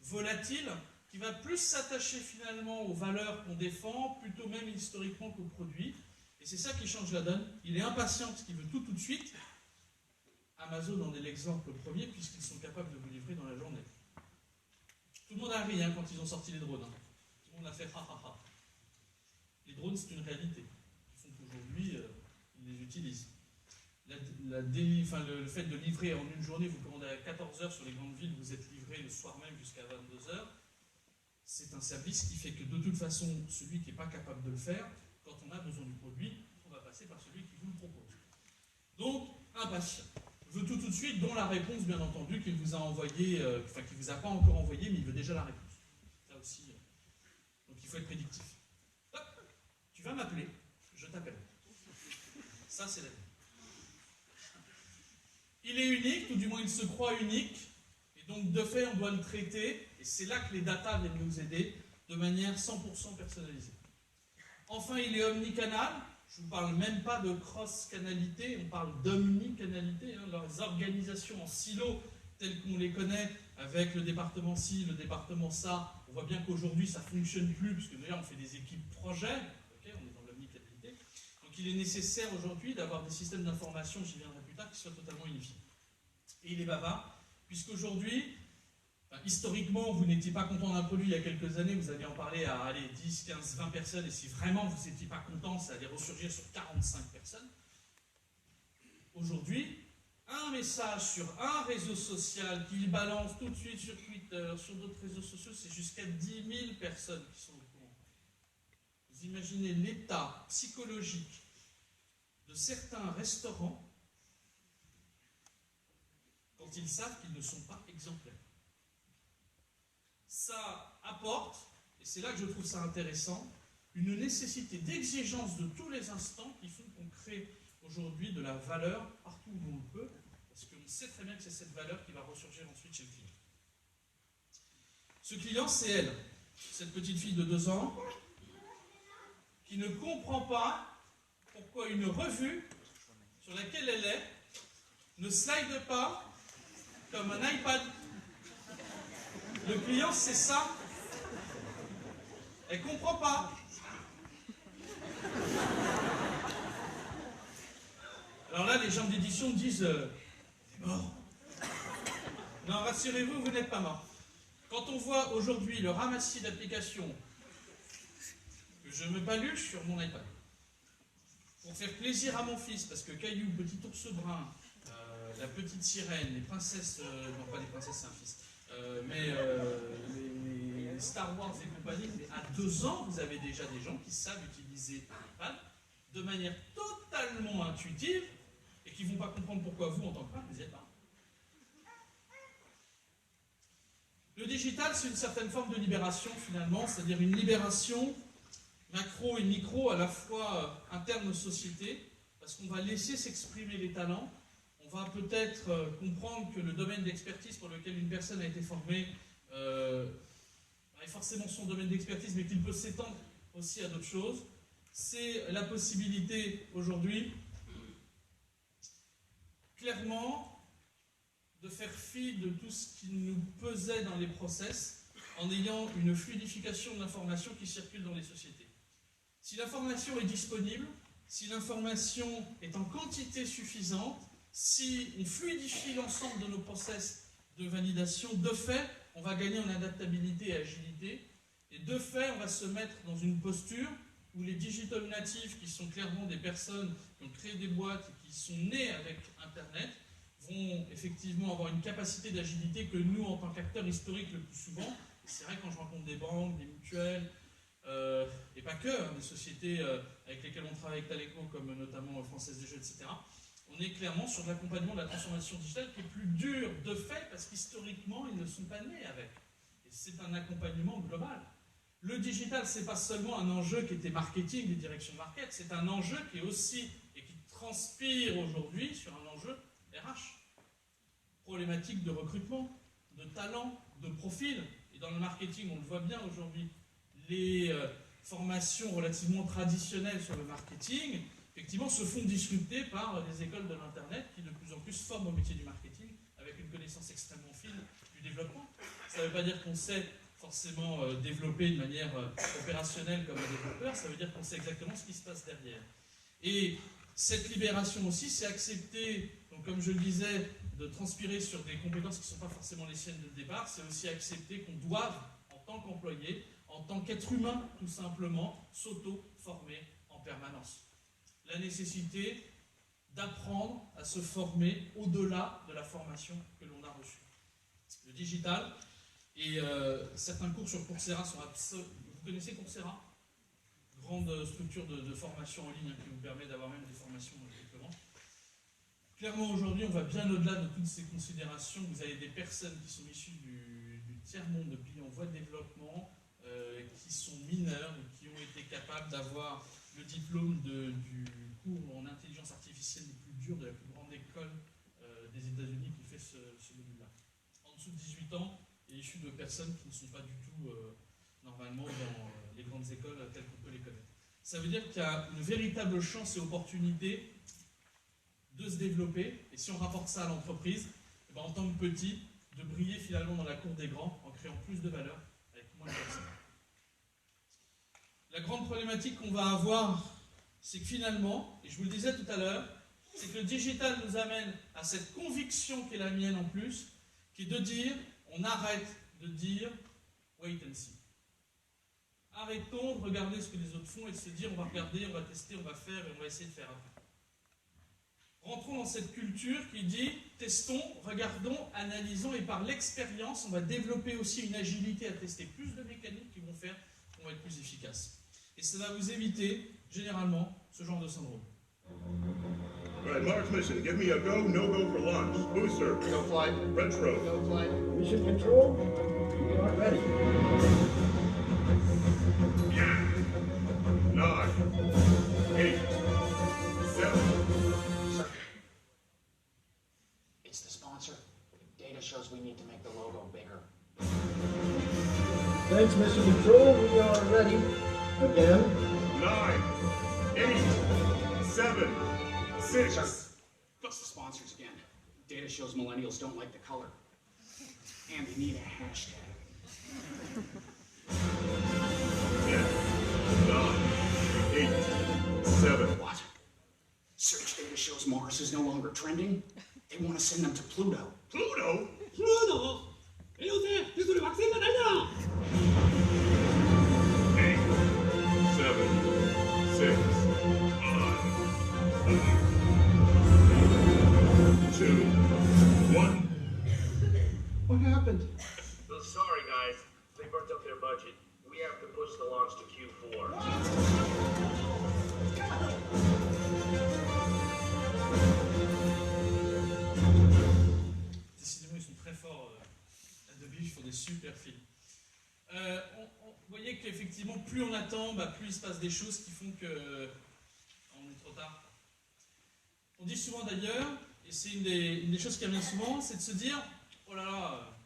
volatile, qui va plus s'attacher finalement aux valeurs qu'on défend, plutôt même historiquement qu'aux produits. Et c'est ça qui change la donne. Il est impatient parce qu'il veut tout de suite. Amazon en est l'exemple premier, puisqu'ils sont capables de vous livrer dans la journée. Tout le monde a ri quand ils ont sorti les drones. Tout le monde a fait ha ha ha. Les drones, c'est une réalité. Ils font qu'aujourd'hui, ils les utilisent. Le fait de livrer en une journée, vous commandez à 14h sur les grandes villes, vous êtes livré le soir même jusqu'à 22h, c'est un service qui fait que de toute façon, celui qui n'est pas capable de le faire, quand on a besoin du produit, on va passer par celui qui vous le propose. Donc, impatient. Veut tout de suite, dont la réponse, bien entendu, qu'il vous a envoyé, qu'il ne vous a pas encore envoyé, mais il veut déjà la réponse. Ça aussi. Donc, il faut être prédictif. Hop, tu vas m'appeler, je t'appelle. Ça, c'est la vie. Il est unique, ou du moins il se croit unique, et donc de fait on doit le traiter, et c'est là que les data viennent nous aider, de manière 100% personnalisée. Enfin, il est omnicanal, je ne vous parle même pas de cross-canalité, on parle d'omnicanalité, leurs organisations en silos telles qu'on les connaît, avec le département ci, le département ça, on voit bien qu'aujourd'hui ça ne fonctionne plus, puisque d'ailleurs on fait des équipes projets, okay, on est dans l'omnicanalité, donc il est nécessaire aujourd'hui d'avoir des systèmes d'information, j'y viendrai plus tard, qui soient totalement unifiés. Et il est bavard, puisqu'aujourd'hui, historiquement, vous n'étiez pas content d'un produit il y a quelques années, vous alliez en parler à 10, 15, 20 personnes, et si vraiment vous n'étiez pas content, ça allait ressurgir sur 45 personnes. Aujourd'hui, un message sur un réseau social qu'il balance tout de suite sur Twitter, sur d'autres réseaux sociaux, c'est jusqu'à 10 000 personnes qui sont au courant. Vous imaginez l'état psychologique de certains restaurants quand ils savent qu'ils ne sont pas exemplaires. Ça apporte, et c'est là que je trouve ça intéressant, une nécessité d'exigence de tous les instants qui font qu'on crée aujourd'hui de la valeur partout où on le peut, parce qu'on sait très bien que c'est cette valeur qui va ressurgir ensuite chez le client. Ce client, c'est elle, cette petite fille de 2 ans, qui ne comprend pas pourquoi une revue sur laquelle elle est ne slide pas comme un iPad. Le client, c'est ça. Elle ne comprend pas. Alors là, les gens d'édition disent « mort ». Non, rassurez-vous, vous n'êtes pas mort. Quand on voit aujourd'hui le ramassis d'applications que je me paluche sur mon iPad, pour faire plaisir à mon fils, parce que Caillou, Petit Ours Brun, la Petite Sirène, les princesses, non pas les princesses, c'est un fils, les Star Wars et compagnie, mais à 2 ans, vous avez déjà des gens qui savent utiliser l'iPad de manière totalement intuitive et qui ne vont pas comprendre pourquoi vous, en tant que parent, vous n'y êtes pas. Le digital, c'est une certaine forme de libération, finalement, c'est-à-dire une libération macro et micro, à la fois interne aux sociétés, parce qu'on va laisser s'exprimer les talents. On va peut-être comprendre que le domaine d'expertise pour lequel une personne a été formée est forcément son domaine d'expertise, mais qu'il peut s'étendre aussi à d'autres choses. C'est la possibilité aujourd'hui, clairement, de faire fi de tout ce qui nous pesait dans les process en ayant une fluidification de l'information qui circule dans les sociétés. Si l'information est disponible, si l'information est en quantité suffisante, si on fluidifie l'ensemble de nos process de validation, de fait, on va gagner en adaptabilité et agilité. Et de fait, on va se mettre dans une posture où les digital natives, qui sont clairement des personnes qui ont créé des boîtes et qui sont nées avec Internet, vont effectivement avoir une capacité d'agilité que nous, en tant qu'acteurs historiques, le plus souvent, c'est vrai quand je rencontre des banques, des mutuelles, et pas que, des sociétés avec lesquelles on travaille avec Taleco, comme notamment Française des Jeux, etc., On est clairement sur de l'accompagnement de la transformation digitale qui est plus dur de fait parce qu'historiquement, ils ne sont pas nés avec. Et c'est un accompagnement global. Le digital, ce n'est pas seulement un enjeu qui était marketing, des directions market, c'est un enjeu qui est aussi, et qui transpire aujourd'hui sur un enjeu RH. Problématique de recrutement, de talent, de profil. Et dans le marketing, on le voit bien aujourd'hui, les formations relativement traditionnelles sur le marketing, effectivement, se font disrupter par des écoles de l'Internet qui de plus en plus forment au métier du marketing avec une connaissance extrêmement fine du développement. Ça ne veut pas dire qu'on sait forcément développer de manière opérationnelle comme un développeur, ça veut dire qu'on sait exactement ce qui se passe derrière. Et cette libération aussi, c'est accepter, donc comme je le disais, de transpirer sur des compétences qui ne sont pas forcément les siennes de départ, c'est aussi accepter qu'on doive, en tant qu'employé, en tant qu'être humain, tout simplement, s'auto-former en permanence. La nécessité d'apprendre à se former au-delà de la formation que l'on a reçue. Le digital, et certains cours sur Coursera sont absolument... Vous connaissez Coursera? Grande structure de formation en ligne qui vous permet d'avoir même des formations directement. Clairement, aujourd'hui, on va bien au-delà de toutes ces considérations. Vous avez des personnes qui sont issues du tiers-monde de pays en voie de développement, qui sont mineurs, qui ont été capables d'avoir le diplôme du cours en intelligence artificielle le plus dur de la plus grande école des États-Unis qui fait ce module-là. En dessous de 18 ans, et issus de personnes qui ne sont pas du tout normalement dans les grandes écoles telles qu'on peut les connaître. Ça veut dire qu'il y a une véritable chance et opportunité de se développer, et si on rapporte ça à l'entreprise, eh ben, en tant que petit, de briller finalement dans la cour des grands en créant plus de valeur avec moins de personnes. La grande problématique qu'on va avoir, c'est que finalement, et je vous le disais tout à l'heure, c'est que le digital nous amène à cette conviction qui est la mienne en plus, qui est de dire, on arrête de dire « wait and see ». Arrêtons de regarder ce que les autres font et de se dire « on va regarder, on va tester, on va faire et on va essayer de faire après ». Rentrons dans cette culture qui dit « testons, regardons, analysons et par l'expérience, on va développer aussi une agilité à tester plus de mécaniques qui vont faire qu'on va être plus efficace ». Et ça va vous éviter, généralement, ce genre de syndrome. All right, Mars mission. Give me a go, no go for launch. Booster. Go flight. Retro. Go flight. Mission control, we are ready. 9, 8, 7. Sir, it's the sponsor. Data shows we need to make the logo bigger. Thanks, Mission Control, we are ready. Again. 9, 8, 7, 6. Sir, it's the sponsors again. Data shows millennials don't like the color. And they need a hashtag. 10, 9, 8, 7. What? Search data shows Mars is no longer trending? They want to send them to Pluto. Pluto? Pluto? 8, 7, 6, 5, 2, 1. What happened? So sorry, guys. They burnt up their budget. We have to push the launch to Q4. Décidément, ils sont très forts. Adobe, ils font des super films. Vous voyez qu'effectivement, plus on attend, plus il se passe des choses qui font que on est trop tard. On dit souvent d'ailleurs, et c'est une des choses qui revient souvent, c'est de se dire, oh là là,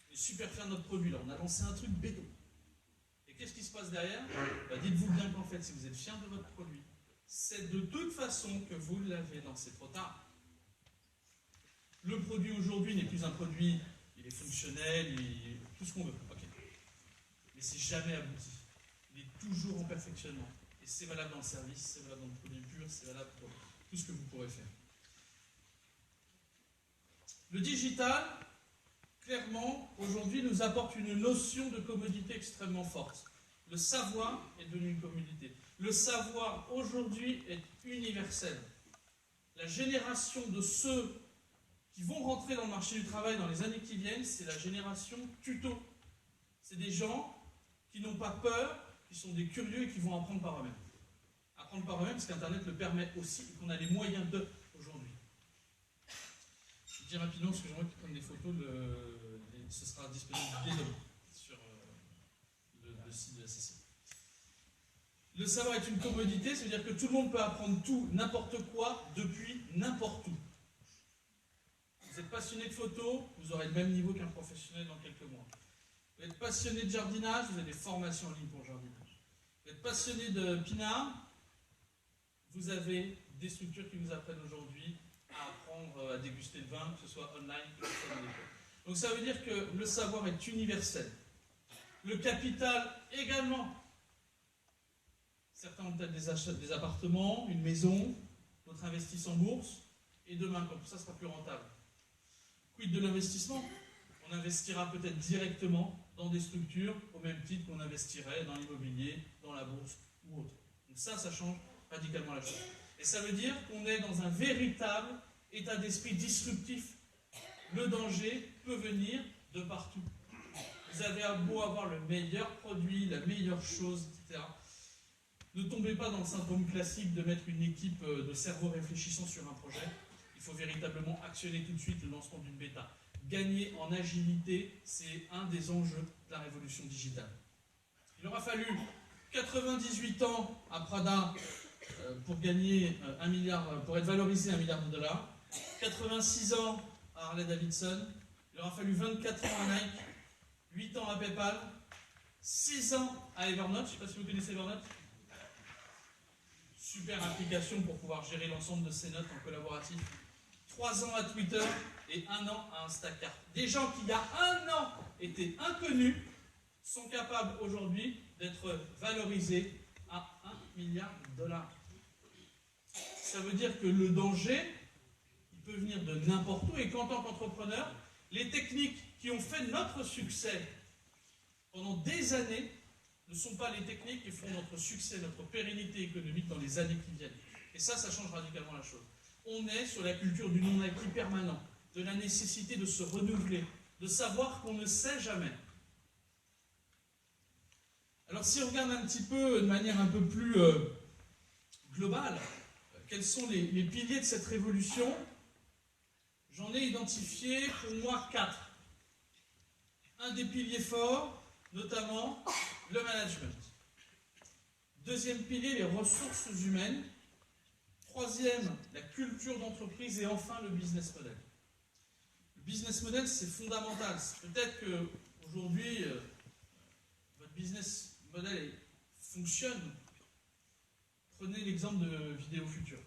on est super fiers de notre produit, là, on a lancé un truc béton. Et qu'est-ce qui se passe derrière? Dites-vous bien qu'en fait, si vous êtes fiers de votre produit, c'est de toute façon que vous l'avez lancé trop tard. Le produit aujourd'hui n'est plus un produit, il est fonctionnel, tout ce qu'on veut. Okay. Mais c'est jamais abouti. Il est toujours en perfectionnement. Et c'est valable dans le service, c'est valable dans le produit pur, c'est valable pour tout ce que vous pourrez faire. Le digital, clairement, aujourd'hui, nous apporte une notion de commodité extrêmement forte. Le savoir est devenu une commodité. Le savoir, aujourd'hui, est universel. La génération de ceux qui vont rentrer dans le marché du travail dans les années qui viennent, c'est la génération tuto. C'est des gens qui n'ont pas peur, qui sont des curieux et qui vont apprendre par eux-mêmes. Apprendre par eux-mêmes, parce qu'Internet le permet aussi et qu'on a les moyens d'eux aujourd'hui. dis rapidement parce que j'aimerais qu'ils prennent des photos, ce sera disponible dès demain sur le site de la CC. Le savoir est une commodité, ça veut dire que tout le monde peut apprendre tout, n'importe quoi, depuis n'importe où. Vous êtes passionné de photo, vous aurez le même niveau qu'un professionnel dans quelques mois. Vous êtes passionné de jardinage, vous avez des formations en ligne pour le jardinage. Vous êtes passionné de pinard, vous avez des structures qui vous apprennent aujourd'hui à apprendre à déguster le vin, que ce soit online, que ce soit dans l'école. Donc ça veut dire que le savoir est universel. Le capital également. Certains ont peut-être des appartements, une maison, d'autres investissent en bourse, et demain, quand tout ça sera plus rentable. Quid de l'investissement? On investira peut-être directement dans des structures, au même titre qu'on investirait dans l'immobilier, dans la bourse ou autre. Donc ça change radicalement la chose. Et ça veut dire qu'on est dans un véritable état d'esprit disruptif. Le danger peut venir de partout. Vous avez beau avoir le meilleur produit, la meilleure chose, etc. Ne tombez pas dans le syndrome classique de mettre une équipe de cerveaux réfléchissant sur un projet. Il faut véritablement actionner tout de suite le lancement d'une bêta. Gagner en agilité, c'est un des enjeux de la révolution digitale. Il aura fallu 98 ans à Prada pour gagner 1 milliard, pour être valorisé 1 milliard de dollars. 86 ans à Harley-Davidson. Il aura fallu 24 ans à Nike, 8 ans à PayPal, 6 ans à Evernote. Je ne sais pas si vous connaissez Evernote. Super application pour pouvoir gérer l'ensemble de ses notes en collaboratif. 3 ans à Twitter et 1 an à Instacart. Des gens qui, il y a 1 an, étaient inconnus, sont capables aujourd'hui d'être valorisés à 1 milliard de dollars. Ça veut dire que le danger, il peut venir de n'importe où, et qu'en tant qu'entrepreneur, les techniques qui ont fait notre succès pendant des années ne sont pas les techniques qui feront notre succès, notre pérennité économique dans les années qui viennent. Et ça change radicalement la chose. On est sur la culture du non-acquis permanent, de la nécessité de se renouveler, de savoir qu'on ne sait jamais. Alors si on regarde un petit peu, de manière un peu plus globale, quels sont les piliers de cette révolution, j'en ai identifié pour moi 4. Un des piliers forts, notamment le management. Deuxième pilier, les ressources humaines. Troisième, la culture d'entreprise. Et enfin, le business model. Le business model, c'est fondamental. Peut-être qu'aujourd'hui, votre business model fonctionne. Prenez l'exemple de Vidéo Futur.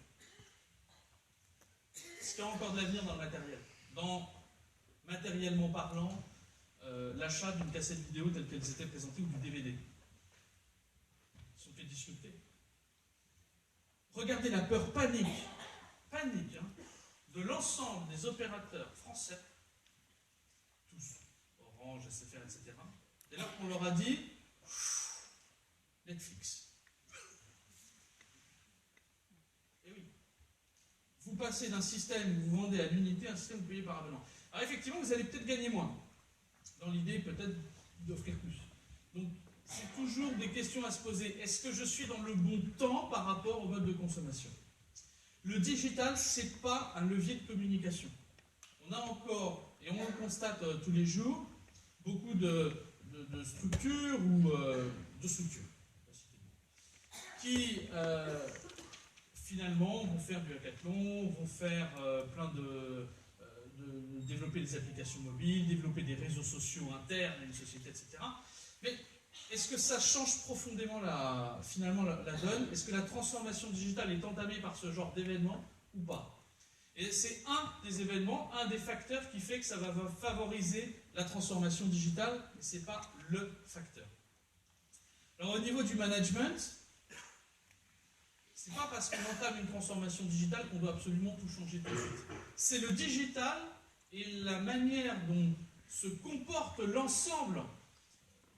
Est-ce qu'il y a encore de l'avenir dans le matériel? Matériellement parlant, l'achat d'une cassette vidéo telle qu'elles étaient présentées ou du DVD. Ils sont fait discuter. Regardez la peur panique de l'ensemble des opérateurs français, tous, Orange, SFR, etc. Dès lors qu'on leur a dit Netflix. Et oui. Vous passez d'un système où vous vendez à l'unité à un système où vous payez par abonnement. Alors effectivement, vous allez peut-être gagner moins. Dans l'idée peut-être d'offrir plus. Donc c'est toujours des questions à se poser. Est-ce que je suis dans le bon temps par rapport au mode de consommation? Le digital, ce n'est pas un levier de communication. On a encore, et on le constate tous les jours, beaucoup de structures ou de structures qui finalement vont faire du hackathon, vont faire développer des applications mobiles, développer des réseaux sociaux internes à une société, etc. Mais est-ce que ça change profondément finalement la donne? Est-ce que la transformation digitale est entamée par ce genre d'événement ou pas? Et c'est un des événements, un des facteurs qui fait que ça va favoriser la transformation digitale, mais ce n'est pas le facteur. Alors au niveau du management, c'est pas parce qu'on entame une transformation digitale qu'on doit absolument tout changer tout de suite. C'est le digital et la manière dont se comporte l'ensemble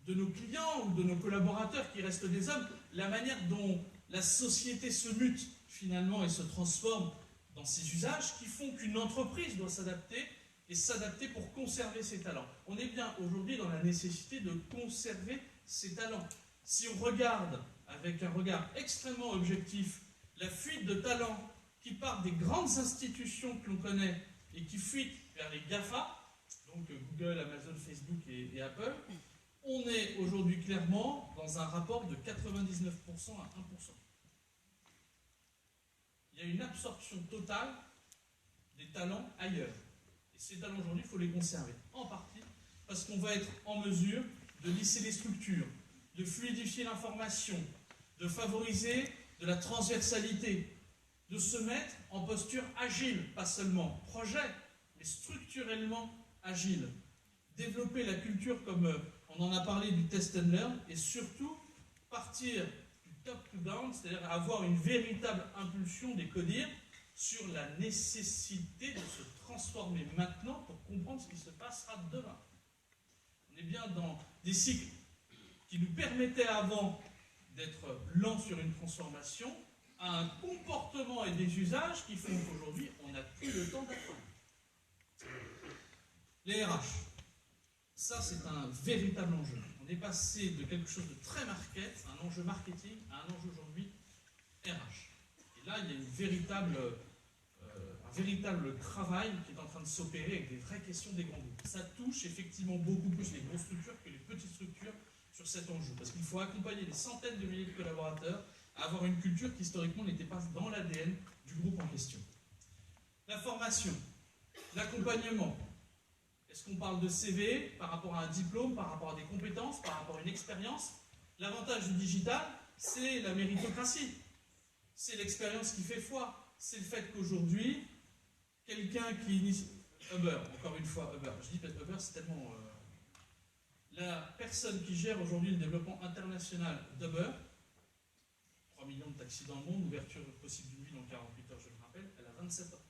de nos clients ou de nos collaborateurs qui restent des hommes, la manière dont la société se mute finalement et se transforme dans ses usages qui font qu'une entreprise doit s'adapter et s'adapter pour conserver ses talents. On est bien aujourd'hui dans la nécessité de conserver ses talents. Si on regarde avec un regard extrêmement objectif la fuite de talents qui partent des grandes institutions que l'on connaît et qui fuitent vers les GAFA, donc Google, Amazon, Facebook et Apple, on est aujourd'hui clairement dans un rapport de 99% à 1%. Il y a une absorption totale des talents ailleurs. Et ces talents aujourd'hui, il faut les conserver. En partie parce qu'on va être en mesure de lisser les structures, de fluidifier l'information, de favoriser de la transversalité, de se mettre en posture agile, pas seulement projet, mais structurellement agile. Développer la culture comme on en a parlé du test and learn, et surtout partir du top to down, c'est-à-dire avoir une véritable impulsion des codir sur la nécessité de se transformer maintenant pour comprendre ce qui se passera demain. On est bien dans des cycles qui nous permettaient avant d'être lents sur une transformation à un comportement et des usages qui font qu'aujourd'hui on n'a plus le temps d'attendre. Les RH, ça c'est un véritable enjeu. On est passé de quelque chose de très market, un enjeu marketing, à un enjeu aujourd'hui RH. Et là il y a un véritable travail qui est en train de s'opérer avec des vraies questions des grands groupes. Ça touche effectivement beaucoup plus les grosses structures que les petites structures sur cet enjeu. Parce qu'il faut accompagner des centaines de milliers de collaborateurs à avoir une culture qui historiquement n'était pas dans l'ADN du groupe en question. La formation, l'accompagnement. Est-ce qu'on parle de CV par rapport à un diplôme, par rapport à des compétences, par rapport à une expérience? L'avantage du digital, c'est la méritocratie. C'est l'expérience qui fait foi. C'est le fait qu'aujourd'hui, quelqu'un qui initie... Uber, encore une fois, Uber. Je dis peut-être Uber, c'est tellement... La personne qui gère aujourd'hui le développement international d'Uber, 3 millions de taxis dans le monde, ouverture possible d'une ville en 48 heures, je le rappelle, elle a 27 ans.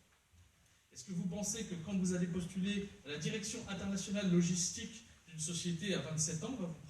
Est-ce que vous pensez que quand vous allez postuler à la direction internationale logistique d'une société à 27 ans, on va vous